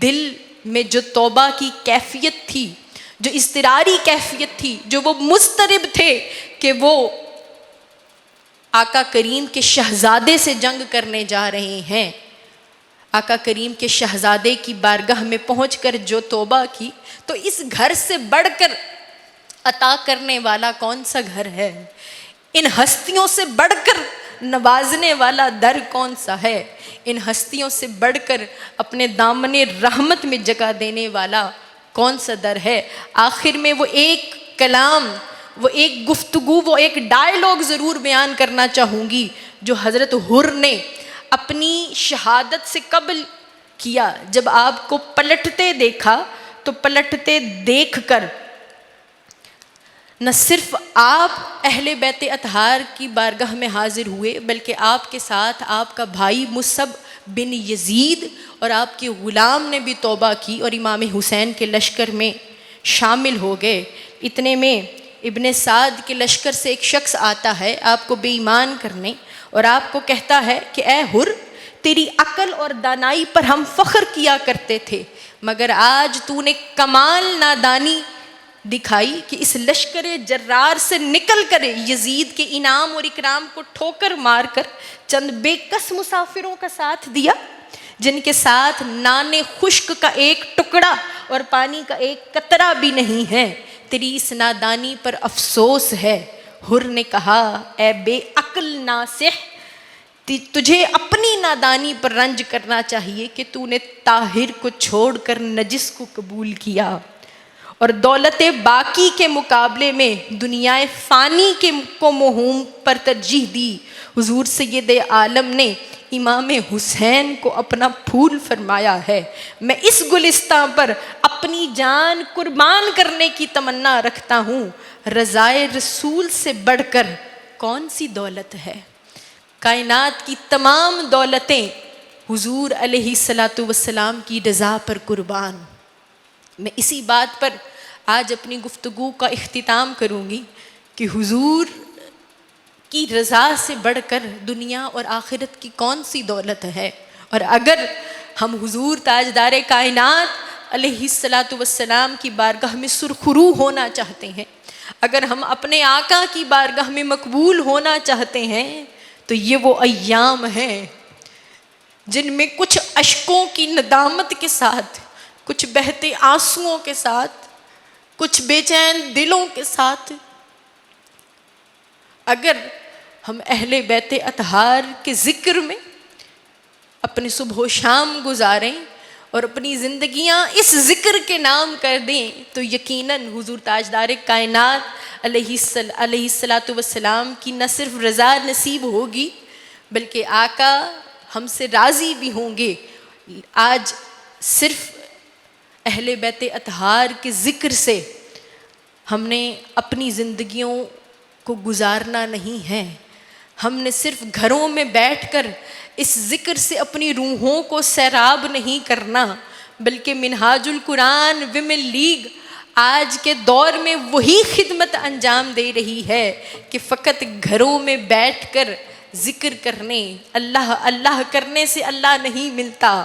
D: دل میں جو توبہ کی کیفیت تھی، جو اضطراری کیفیت تھی، جو وہ مضطرب تھے کہ وہ آقا کریم کے شہزادے سے جنگ کرنے جا رہے ہیں، آقا کریم کے شہزادے کی بارگاہ میں پہنچ کر جو توبہ کی، تو اس گھر سے بڑھ کر عطا کرنے والا کون سا گھر ہے؟ ان ہستیوں سے بڑھ کر نوازنے والا در کون سا ہے؟ ان ہستیوں سے بڑھ کر اپنے دامن رحمت میں جگہ دینے والا کون سا در ہے؟ آخر میں وہ ایک کلام، وہ ایک گفتگو، وہ ایک ڈائیلاگ ضرور بیان کرنا چاہوں گی جو حضرت حر نے اپنی شہادت سے قبل کیا. جب آپ کو پلٹتے دیکھا تو پلٹتے دیکھ کر نہ صرف آپ اہل بیت اطہار کی بارگاہ میں حاضر ہوئے، بلکہ آپ کے ساتھ آپ کا بھائی مصعب بن یزید اور آپ کے غلام نے بھی توبہ کی اور امام حسین کے لشکر میں شامل ہو گئے. اتنے میں ابن سعد کے لشکر سے ایک شخص آتا ہے آپ کو بے ایمان کرنے، اور آپ کو کہتا ہے کہ اے حر، تیری عقل اور دانائی پر ہم فخر کیا کرتے تھے، مگر آج تو نے کمال نادانی دکھائی کہ اس لشکر جرار سے نکل کر یزید کے انعام اور اکرام کو ٹھوکر مار کر چند بے کس مسافروں کا ساتھ دیا، جن کے ساتھ نان خشک کا ایک ٹکڑا اور پانی کا ایک قطرہ بھی نہیں ہے. تیری اس نادانی پر افسوس ہے. حر نے کہا اے بے عقل ناصح، تجھے اپنی نادانی پر رنج کرنا چاہیے کہ تو نے طاہر کو چھوڑ کر نجس کو قبول کیا اور دولت باقی کے مقابلے میں دنیا فانی کو موہوم پر ترجیح دی. حضور سید عالم نے امام حسین کو اپنا پھول فرمایا ہے. میں اس گلستان پر اپنی جان قربان کرنے کی تمنا رکھتا ہوں. رضائے رسول سے بڑھ کر کون سی دولت ہے؟ کائنات کی تمام دولتیں حضور علیہ الصلاۃ والسلام کی رضا پر قربان. میں اسی بات پر آج اپنی گفتگو کا اختتام کروں گی کہ حضور کی رضا سے بڑھ کر دنیا اور آخرت کی کون سی دولت ہے. اور اگر ہم حضور تاجدار کائنات علیہ الصلاۃ والسلام کی بارگاہ میں سرخرو ہونا چاہتے ہیں، اگر ہم اپنے آقا کی بارگاہ میں مقبول ہونا چاہتے ہیں، تو یہ وہ ایام ہیں جن میں کچھ اشکوں کی ندامت کے ساتھ، کچھ بہتے آنسوؤں کے ساتھ، کچھ بے چین دلوں کے ساتھ اگر ہم اہل بیت اطہار کے ذکر میں اپنے صبح و شام گزاریں اور اپنی زندگیاں اس ذکر کے نام کر دیں، تو یقیناً حضور تاجدار کائنات علیہ الصلاۃ والسلام کی نہ صرف رضا نصیب ہوگی بلکہ آقا ہم سے راضی بھی ہوں گے. آج صرف اہل بیت اطہار کے ذکر سے ہم نے اپنی زندگیوں کو گزارنا نہیں ہے. ہم نے صرف گھروں میں بیٹھ کر اس ذکر سے اپنی روحوں کو سیراب نہیں کرنا، بلکہ منہاج القرآن ویمن لیگ آج کے دور میں وہی خدمت انجام دے رہی ہے کہ فقط گھروں میں بیٹھ کر ذکر کرنے، اللہ اللہ کرنے سے اللہ نہیں ملتا،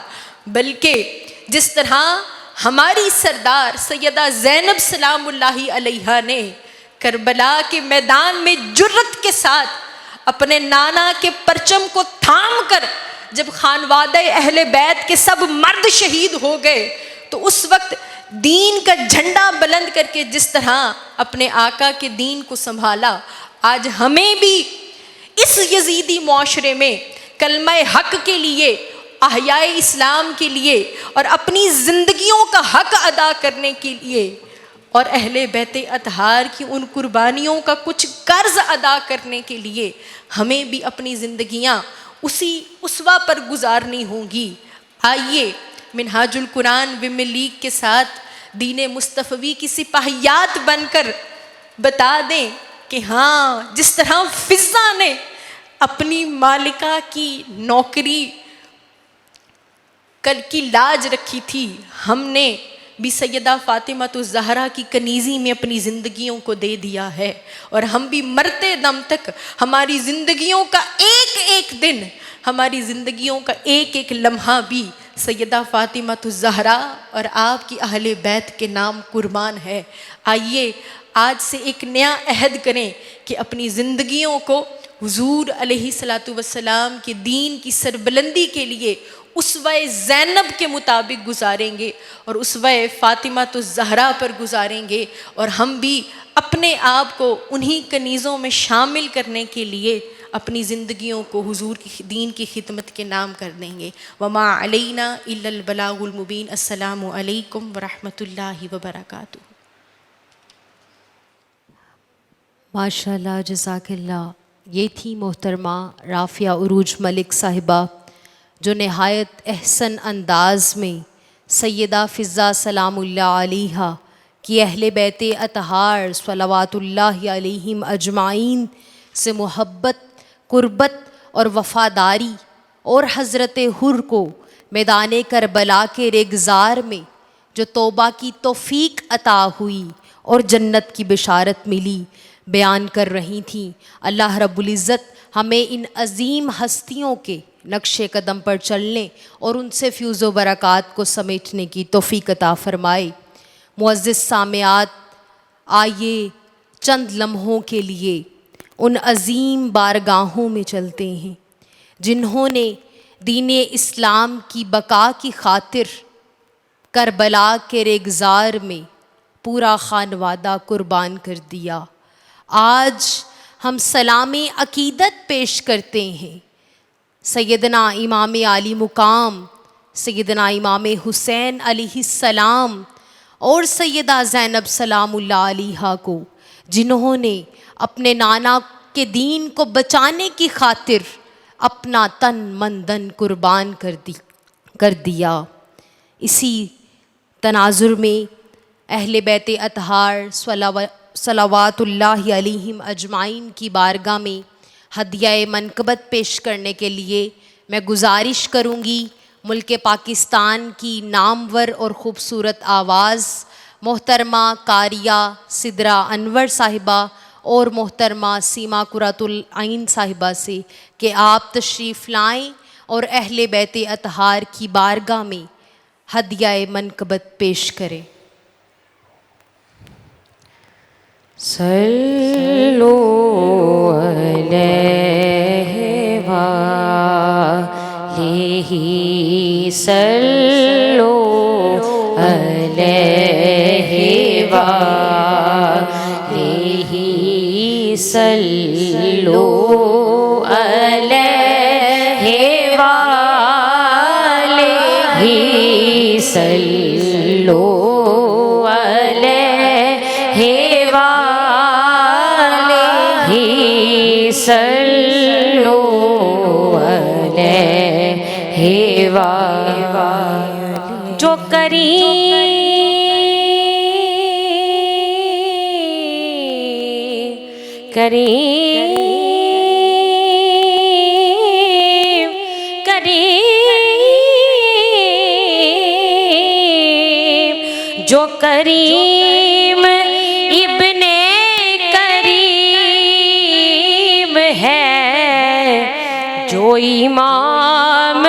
D: بلکہ جس طرح ہماری سردار سیدہ زینب سلام اللہ علیہا نے کربلا کے میدان میں جرت کے ساتھ اپنے نانا کے پرچم کو تھام کر جب خانوادہ اہل بیت کے سب مرد شہید ہو گئے تو اس وقت دین کا جھنڈا بلند کر کے جس طرح اپنے آقا کے دین کو سنبھالا، آج ہمیں بھی اس یزیدی معاشرے میں کلمہ حق کے لیے، احیاء اسلام کے لیے اور اپنی زندگیوں کا حق ادا کرنے کے لیے اور اہل بیت اطہار کی ان قربانیوں کا کچھ قرض ادا کرنے کے لیے ہمیں بھی اپنی زندگیاں اسی اسوہ پر گزارنی ہوں گی. آئیے منہاج القرآن ویمن لیگ کے ساتھ دین مصطفی کی سپاہیات بن کر بتا دیں کہ ہاں جس طرح فضہ نے اپنی مالکہ کی نوکری کل کی لاج رکھی تھی، ہم نے بھی سیدہ فاطمہ الزہرا کی کنیزی میں اپنی زندگیوں کو دے دیا ہے، اور ہم بھی مرتے دم تک ہماری زندگیوں کا ایک ایک دن، ہماری زندگیوں کا ایک ایک لمحہ بھی سیدہ فاطمہ الزہرا اور آپ کی اہل بیت کے نام قربان ہے. آئیے آج سے ایک نیا عہد کریں کہ اپنی زندگیوں کو حضور علیہ الصلاۃ والسلام کے دین کی سربلندی کے لیے اسوہ زینب کے مطابق گزاریں گے اور اسوہ فاطمہ الزہرا پر گزاریں گے، اور ہم بھی اپنے آپ کو انہی کنیزوں میں شامل کرنے کے لیے اپنی زندگیوں کو حضور کی دین کی خدمت کے نام کر دیں گے۔ وما علینا الا البلاغ المبین۔ السلام علیکم ورحمۃ اللہ وبرکاتہ۔
A: ماشاء اللہ، جزاک اللہ۔ یہ تھی محترمہ رافعہ عروج ملک صاحبہ، جو نہایت احسن انداز میں سیدہ فضہ سلام اللہ علیہا کی اہل بیت اطہار صلوات اللہ علیہم اجمعین سے محبت، قربت اور وفاداری، اور حضرت حر کو میدان کربلا کے ریگزار میں جو توبہ کی توفیق عطا ہوئی اور جنت کی بشارت ملی، بیان کر رہی تھیں۔ اللہ رب العزت ہمیں ان عظیم ہستیوں کے نقش قدم پر چلنے اور ان سے فیوز و برکات کو سمیٹنے کی توفیق عطا فرمائے۔ معزز سامعات، آئیے چند لمحوں کے لیے ان عظیم بارگاہوں میں چلتے ہیں جنہوں نے دین اسلام کی بقا کی خاطر کربلا کے ریگزار میں پورا خانوادہ قربان کر دیا۔ آج ہم سلام عقیدت پیش کرتے ہیں سیدنا امام عالی مقام سیدنا امام حسین علیہ السلام اور سیدہ زینب سلام اللہ علیہا کو، جنہوں نے اپنے نانا کے دین کو بچانے کی خاطر اپنا تن من دن قربان کر دیا۔ اسی تناظر میں اہل بیت اطہار صلوات اللہ علیہم اجمعین کی بارگاہ میں ہدیہ منقبت پیش کرنے کے لیے میں گزارش کروں گی ملک پاکستان کی نامور اور خوبصورت آواز محترمہ قاریہ سدرہ انور صاحبہ اور محترمہ سیما قرۃ العین صاحبہ سے کہ آپ تشریف لائیں اور اہل بیت اطہار کی بارگاہ میں ہدیہ منقبت پیش کریں۔
B: صلو علیہ وآلہ، صلو علیہ وآلہ، صلو علیہ وآلہ، صلو علیہ وآلہ، صلو علیہ وآلہ۔ جو کریم ابن کریم ہے، جو امام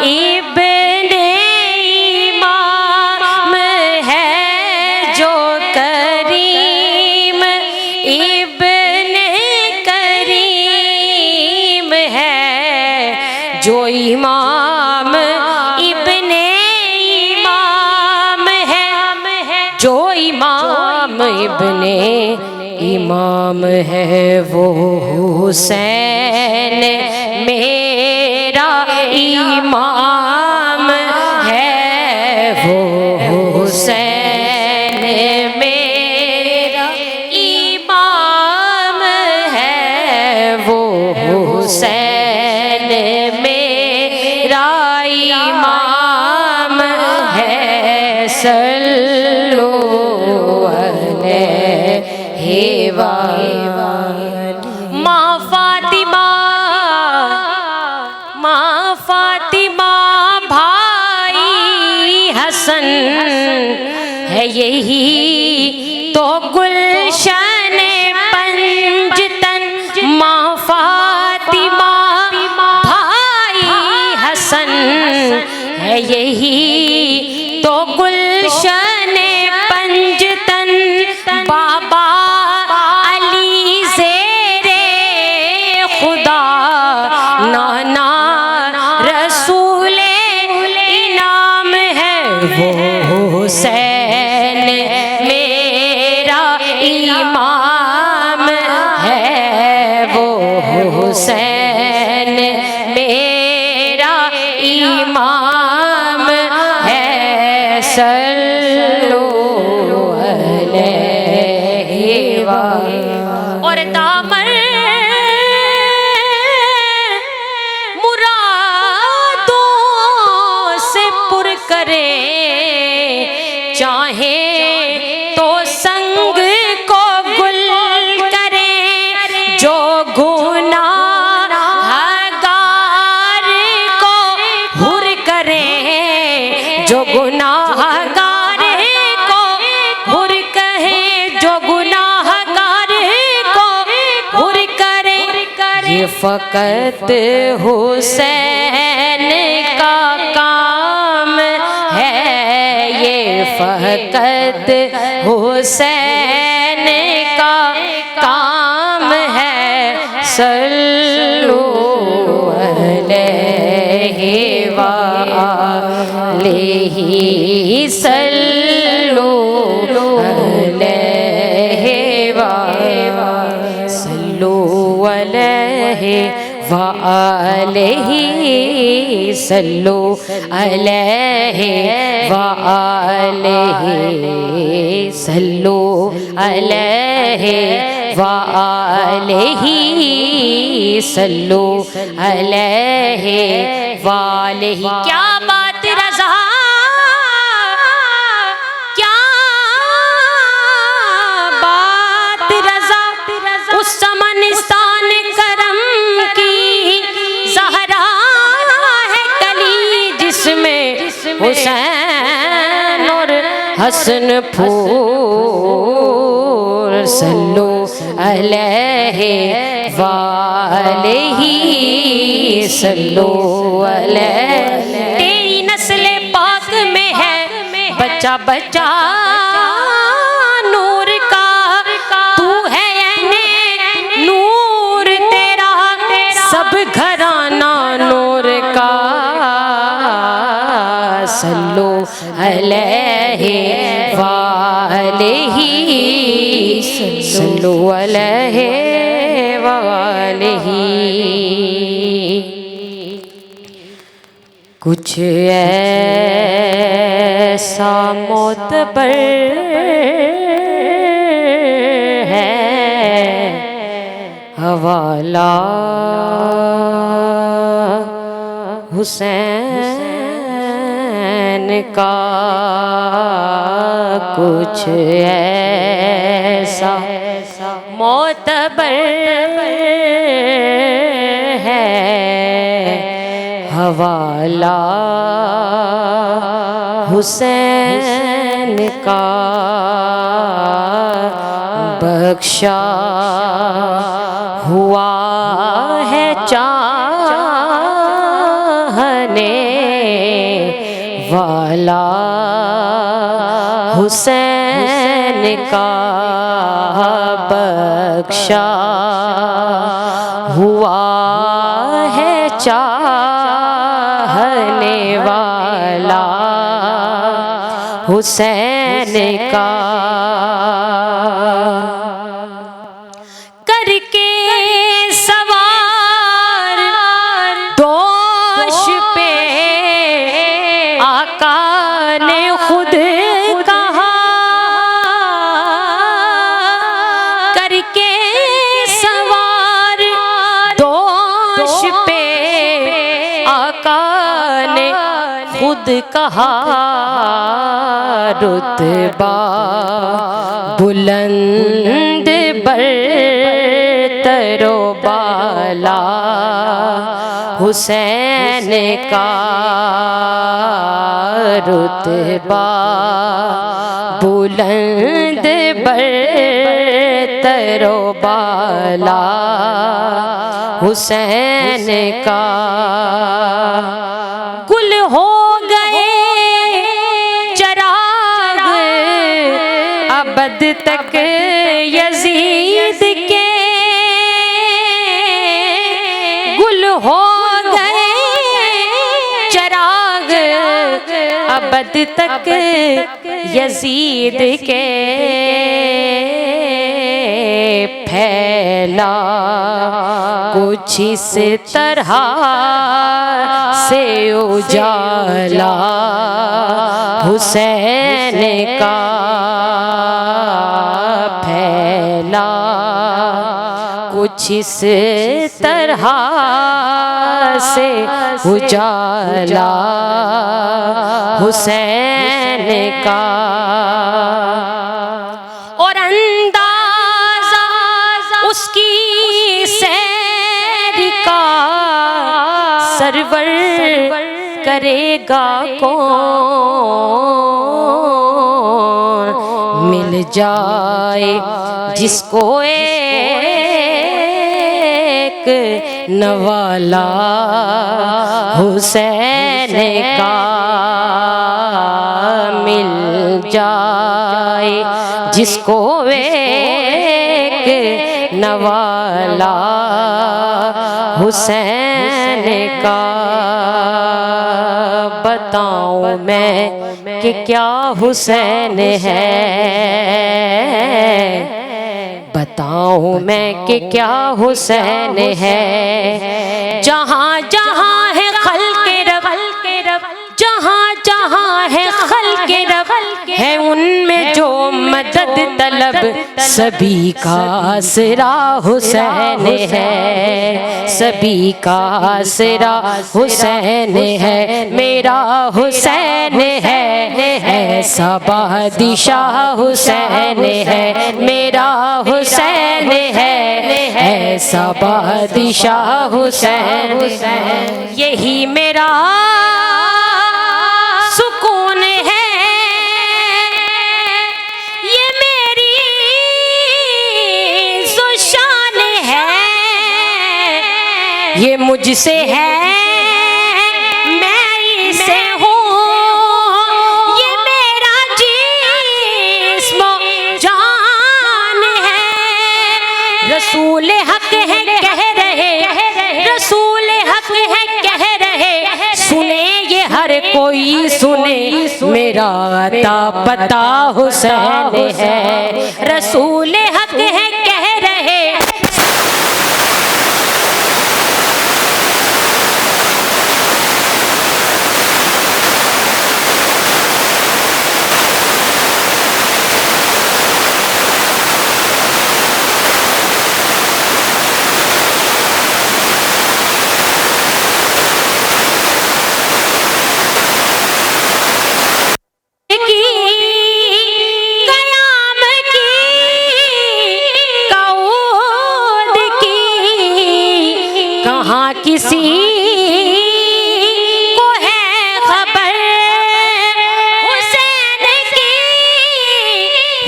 B: ابن امام ہے، جو کریم ابن کریم ہے، جو امام ابن امام ہے، جو امام ابن امام ہے، وہ حسین میرا امام ہے، وہ حسین میرا امام ہے، وہ حسین میرا امام ہے، صلو علیہ وآلہ۔ ماں فاطمہ بھائی حسن ہے، یہی تو گلشن پنجتن۔ ماں فاطمہ بھائی حسن ہے، یہی تو گلشن پنجتن۔ بابا علی زیر خود امام ہے صلو علیہ وآلہ اور دامن مرادوں سے پر کرے چاہے تو سنگ کو گل کرے جو گناہ گار کو حر کرے جو گناہ گار کو حر کہے جو گناہ گار کو حر کرے یہ فقط حسین کا کام ہے یہ فقط حسین کا کام ہے صلو علیہ وآلہ صلو علیہ وآلہ صلو علیہ وآلہ صلو علیہ وآلہ صلو علیہ وآلہ صلو علیہ وآلہ کیا بات رضا کیا بات رضا اس سمنستان کرم کی زہرا ہے کلی جس میں حسین اور حسن پھول صلو علیہ وآلہ صلو علیہ تیری نسل پاک میں ہے بچہ بچہ نور کا تو ہے یعنی نور تیرا سب گھرانہ نور کا صلو علیہ وآلہ صلو علیہ وآلہ کچھ ایسا معتبر ہے حوالہ حسین کا کچھ ایسا معتبر ہے حوالہ حسین کا بخشا ہوا ہے چاہنے والا حسین کا بخشا ہوا ہے چاہنے والا حسین کا کر کے سوار دوش پہ آقا نے خود کہا کر کے سوار دوش پہ آقا نے خود کہا رتبہ بلند برتر و بالا حسین کا رتبہ بلند برتر و بالا حسین کا گل ہو گئے چراغ ابد تک یزید کے گل ہو گئے چراغ ابد تک یزید کے پھیلا کچھ اس طرح
E: سے اجالا حسین کا پھیلا، کچھ اس طرح سے اجالا حسین کا، اور اندازہ اس کی سیر کا سرور کرے گا کون، مل جائے جس کو ایک نوالا حسین کا، مل جائے جس کو ایک نوالا حسین کا، بتاؤں میں کہ کیا حسین ہے، بتاؤں میں کہ کیا حسین ہے، جہاں جہاں ہے خلق رب، جہاں جہاں ہے خلق رب، ہے ان میں جو مدد طلب، سبھی کا آسرا حسین ہے، سبھی کا آسرا حسین ہے، میرا حسین ہے، ایسا بادشاہ حسین ہے، میرا حسین ہے، ایسا بادشاہ حسین، یہی میرا سکون ہے، یہ میری شان ہے، یہ مجھ سے ہے میں اسے ہوں، یہ میرا جسم و جان ہے، رسول حق ہے کہہ رہے، رسول حق ہے کہہ رہے، سنے یہ ہر کوئی سنے، میرا عطا پتا حسین ہے، رسول حق ہے کہہ رہے، کسی کو ہے خبر حسین کی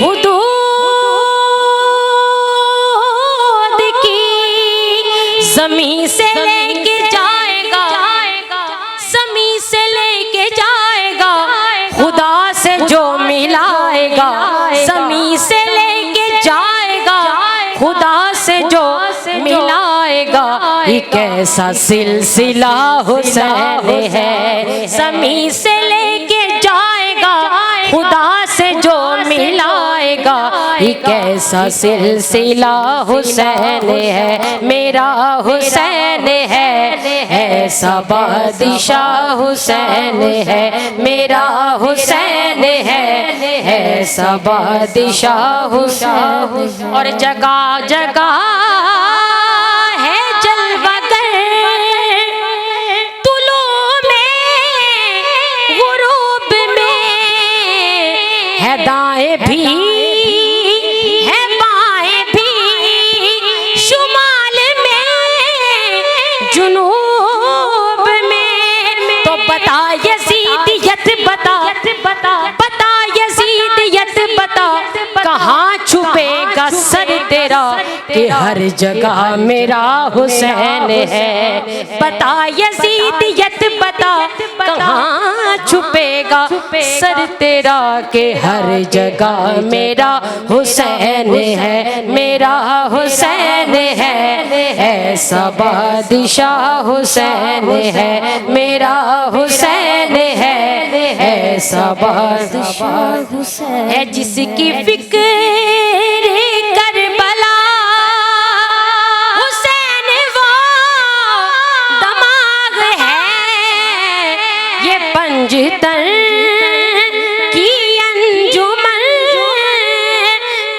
E: حدود کی، زمین سے لے کے جائے گا، زمین سے لے کے جائے گا، خدا سے جو ملائے گا، زمین سے لے کے جائے گا، خدا سے جو ملائے گا، ایک ایسا سلسلہ حسین ہے، زمین سے لے کے جائے گا، خدا سے جو ملائے گا، ایک ایسا سلسلہ حسین ہے، میرا حسین ہے، ایسا بادشاہ حسین ہے، میرا حسین ہے، ایسا بادشاہ حسین، اور جگہ جگہ دائیں بھی ہے بائیں بھی، شمال میں جنوب میں، تو بتا یزیدیت بتا، بتا یزیدیت بتا، کہاں چھپے گا سر تیرا کہ ہر جگہ میرا حسین ہے، بتا یزیدیت بتا، کہاں چھپے گا سر تیرا کہ ہر جگہ میرا حسین ہے، میرا حسین ہے، ایسا بادشاہ حسین ہے، میرا حسین ہے، ایسا بادشاہ حسین ہے، جس کی فکر کربلا حسین وہ دماغ ہے، یہ پنجتن کی انجمن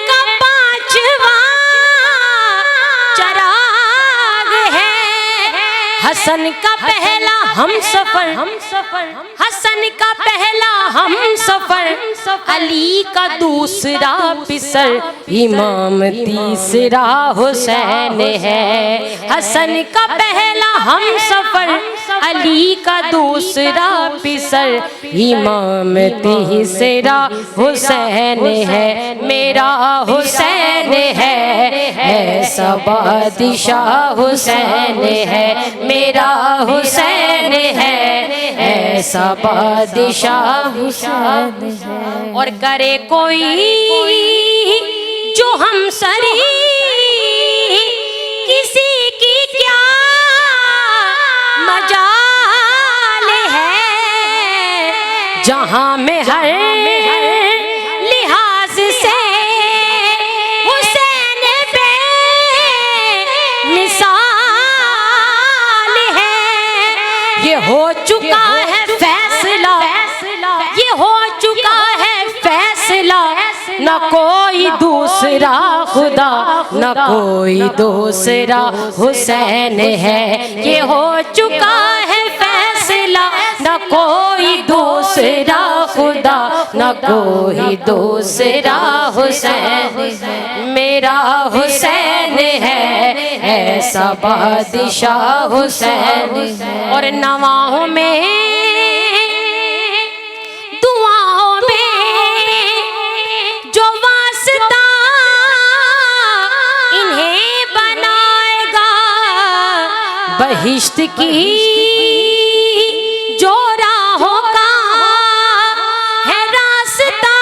E: کا پانچواں چراغ ہے، حسن کا پہلا ہم سفر، حسن کا پہلا ہم سفر، علی کا دوسرا پسر، امام تیسرا حسین ہے۔ حسن کا پہلا ہم سفر، علی کا دوسرا پسر، امام تیسرا حسین ہے، میرا حسین ہے، ایسا بادشاہ حسین ہے، میرا حسین ہے، ایسا بادشاہ حسین ہے۔ اور کرے کوئی جو ہم سری کسی کی کیا مجال ہے، جہاں میں ہر لحاظ سے حسین بے مثال ہے۔ یہ ہو چکا ہے فیصلہ، یہ ہو چکا ہے فیصلہ، نہ کوئی دوسرا خدا، نہ کوئی دوسرا حسین ہے۔ یہ ہو چکا ہے فیصلہ، نہ کوئی دوسرا خدا، نہ کوئی دوسرا حسین، میرا حسین ہے، ایسا بادشاہ حسین۔ اور نواؤں میں دعاؤں میں جو واسطہ انہیں بنائے گا، بہشت کی جو راہوں کا ہے راستہ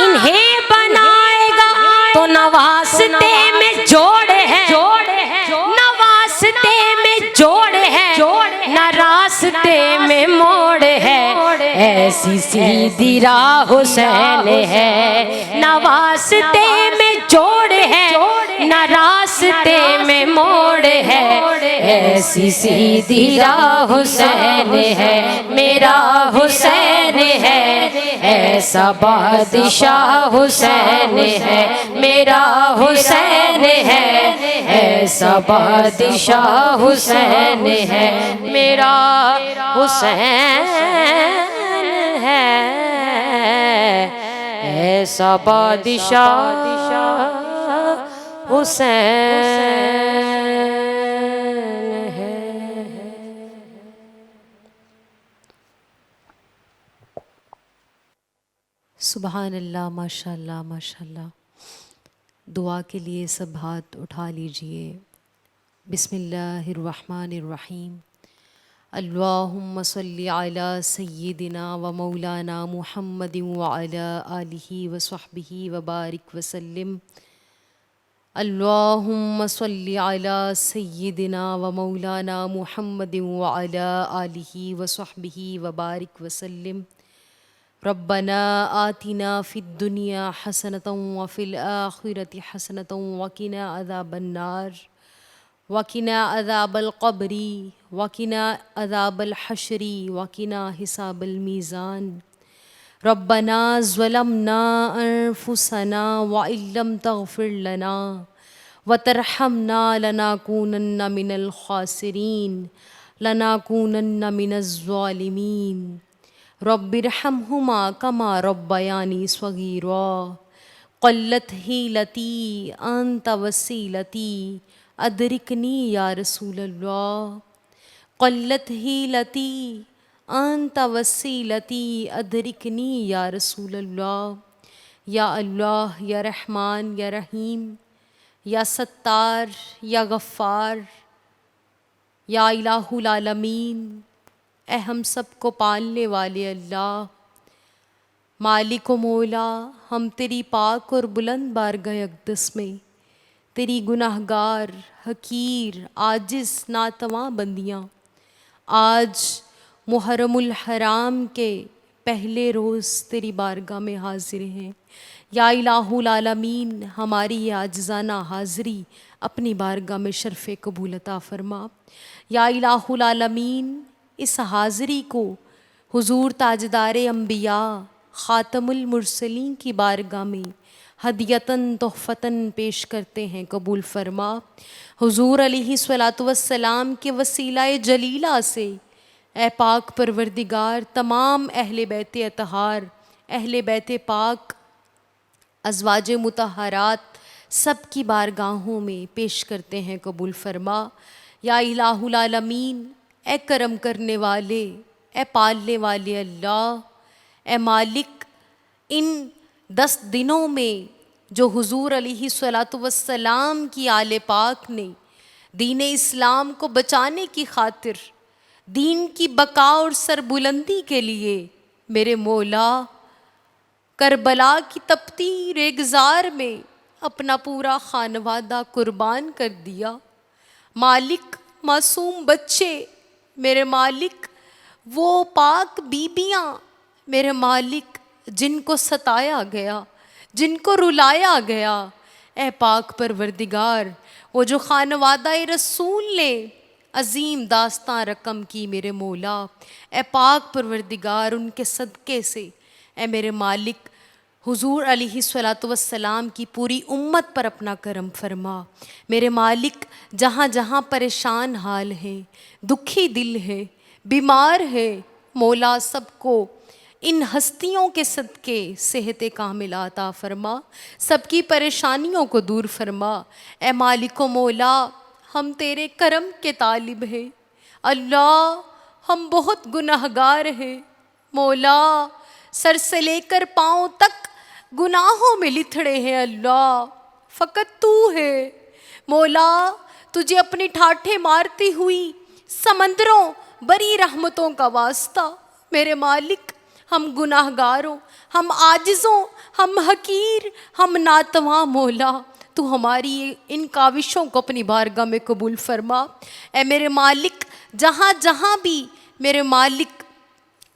E: انہیں بنائے گا۔ تو نواستے میں جوڑ ہے، نواستے میں جوڑ ہے، نہ راستے میں موڑ ہے، ایسی سیدھی راہ حسین ہے۔ نواستے میں جوڑ ہے، نہ راستے میں موڑ ہے، ایسی سیدھی راہ حسین ہے، میرا حسین ہے، ایسا بادشاہ حسین ہے، میرا حسین ہے، ایسا بادشاہ حسین ہے، میرا حسین ہے، ایسا بادشاہ حسین ہے۔
A: سبحان اللہ، ماشاء اللہ، ماشاء اللہ۔ دعا کے لیے سب ہاتھ اٹھا لیجئے۔ بسم اللہ الرحمن الرحیم۔ اللہم صلی علی سیدنا و مولانا محمد وعلی آلہ وصحبہ وبارک وسلم۔ اللہم صلی علی سیدنا و مولانا محمد وعلی آلہ وصحبہ وبارک وسلم۔ ربنا آتنا فی الدنیا حسنۃ وفی الآخرۃ حسنۃ وقنا عذاب النار وقنا عذاب القبر وقنا عذاب الحشر وقنا حساب الميزان۔ ربنا ظلمنا انفسنا وان لم تغفر لنا وترحمنا لنكونن من الخاسرین لنكونن من الظالمین۔ رب ارحمہما کما ربیانی صغیرا۔ قلت حیلتی انت وسیلتی ادرکنی یا رسول اللہ۔ قلت حیلتی انت وسیلتی ادرکنی یا رسول اللہ۔ یا اللہ، یا رحمان، یا رحیم، یا ستار، یا غفار، یا الہ العالمین، اے ہم سب کو پالنے والے اللہ، مالک و مولا، ہم تیری پاک اور بلند بارگاہ اقدس میں تیری گناہ گار، حقیر، عاجز، ناتواں بندیاں آج محرم الحرام کے پہلے روز تیری بارگاہ میں حاضر ہیں۔ یا الہ العالمین، ہماری یہ عاجزانہ حاضری اپنی بارگاہ میں شرف قبول عطا فرما۔ یا الہ العالمین، اس حاضری کو حضور تاجدار انبیاء خاتم المرسلین کی بارگاہ میں ہدیتاً تحفتاً پیش کرتے ہیں، قبول فرما۔ حضور علیہ الصلاۃ والسلام کے وسیلہ جلیلہ سے اے پاک پروردگار تمام اہل بیت اطہار، اہل بیت پاک، ازواج مطہرات سب کی بارگاہوں میں پیش کرتے ہیں، قبول فرما۔ یا الہ العالمین، اے کرم کرنے والے، اے پالنے والے اللہ، اے مالک، ان 10 دنوں میں جو حضور علیہ الصلاۃ والسلام کی آل پاک نے دین اسلام کو بچانے کی خاطر، دین کی بقا اور سربلندی کے لیے میرے مولا کربلا کی تپتی ریگزار میں اپنا پورا خانوادہ قربان کر دیا۔ مالک، معصوم بچے میرے مالک، وہ پاک بیبیاں میرے مالک جن کو ستایا گیا، جن کو رلایا گیا، اے پاک پروردگار وہ جو خانوادہ رسول نے عظیم داستان رقم کی میرے مولا، اے پاک پروردگار ان کے صدقے سے اے میرے مالک حضور علیہ الصلاۃ والسلام کی پوری امت پر اپنا کرم فرما۔ میرے مالک جہاں جہاں پریشان حال ہیں، دکھی دل ہے، بیمار ہے، مولا سب کو ان ہستیوں کے صدقے صحت کاملہ عطا فرما، سب کی پریشانیوں کو دور فرما۔ اے مالک و مولا ہم تیرے کرم کے طالب ہیں اللہ، ہم بہت گناہگار ہیں مولا، سر سے لے کر پاؤں تک گناہوں میں لتھڑے ہیں اللہ، فقط تو ہے مولا، تجھے اپنی ٹھاٹھیں مارتی ہوئی سمندروں بری رحمتوں کا واسطہ میرے مالک، ہم گناہگاروں، ہم عاجزوں، ہم حقیر، ہم ناتواں مولا، تو ہماری ان کاوشوں کو اپنی بارگاہ میں قبول فرما۔ اے میرے مالک جہاں جہاں بھی میرے مالک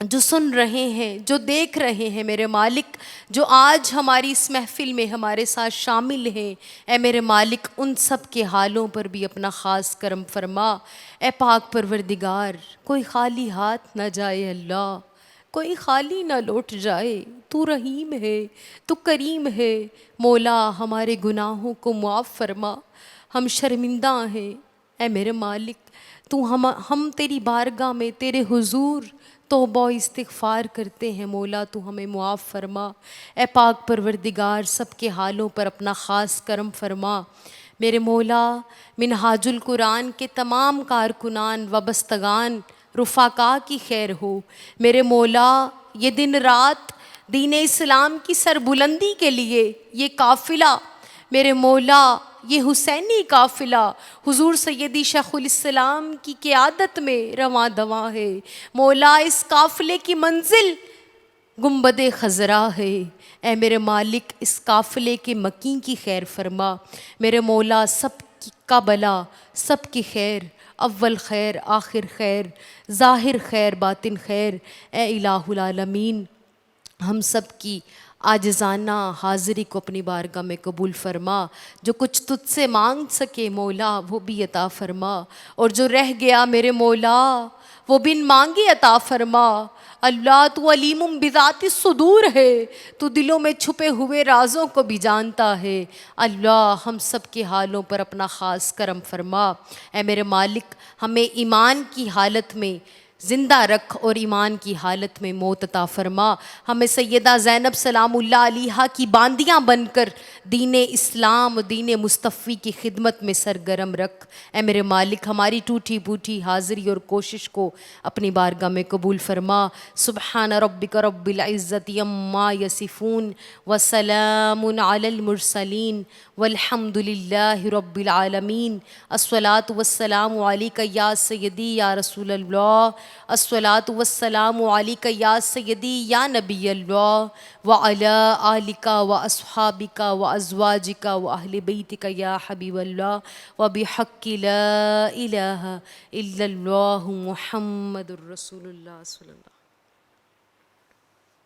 A: جو سن رہے ہیں، جو دیکھ رہے ہیں میرے مالک، جو آج ہماری اس محفل میں ہمارے ساتھ شامل ہیں، اے میرے مالک ان سب کے حالوں پر بھی اپنا خاص کرم فرما۔ اے پاک پروردگار کوئی خالی ہاتھ نہ جائے اللہ، کوئی خالی نہ لوٹ جائے، تو رحیم ہے، تو کریم ہے مولا، ہمارے گناہوں کو معاف فرما، ہم شرمندہ ہیں اے میرے مالک، تو ہم تیری بارگاہ میں تیرے حضور توبہ و استغفار کرتے ہیں مولا، تو ہمیں معاف فرما۔ اے پاک پروردگار سب کے حالوں پر اپنا خاص کرم فرما۔ میرے مولا منہاج القرآن کے تمام کارکنان وابستگان رفقا کی خیر ہو میرے مولا، یہ دن رات دین اسلام کی سربلندی کے لیے یہ قافلہ میرے مولا، یہ حسینی قافلہ حضور سیدی شیخ الاسلام کی قیادت میں رواں دواں ہے مولا، اس قافلے کی منزل گنبد خضرا ہے، اے میرے مالک اس قافلے کے مکین کی خیر فرما میرے مولا، سب کا بلا، سب کی خیر، اول خیر آخر خیر، ظاہر خیر باطن خیر، اے الہ العالمین ہم سب کی عاجزانہ حاضری کو اپنی بارگاہ میں قبول فرما، جو کچھ تجھ سے مانگ سکے مولا وہ بھی عطا فرما، اور جو رہ گیا میرے مولا وہ بن مانگے عطا فرما۔ اللہ تو علیم بذات الصدور ہے، تو دلوں میں چھپے ہوئے رازوں کو بھی جانتا ہے اللہ، ہم سب کے حالوں پر اپنا خاص کرم فرما۔ اے میرے مالک ہمیں ایمان کی حالت میں زندہ رکھ اور ایمان کی حالت میں موت عطا فرما، ہمیں سیدہ زینب سلام اللہ علیہا کی باندیاں بن کر دین اسلام دین مصطفی کی خدمت میں سرگرم رکھ۔ اے میرے مالک ہماری ٹوٹی پھوٹی حاضری اور کوشش کو اپنی بارگاہ میں قبول فرما۔ سبحان ربک رب العزت عما یصفون وسلام علی المرسلین والحمد للہ رب العالمین۔ الصلاۃ والسلام علیک یا سیدی یا رسول اللہ، الصلاۃ والسلام علیک یا سیدی یا نبی اللہ، وعلی آلک و اصحابک و ازواجک و اہل بیتک یا حبیب اللہ، وبحق لا الہ الا اللہ محمد الرسول اللہ صلی اللہ۔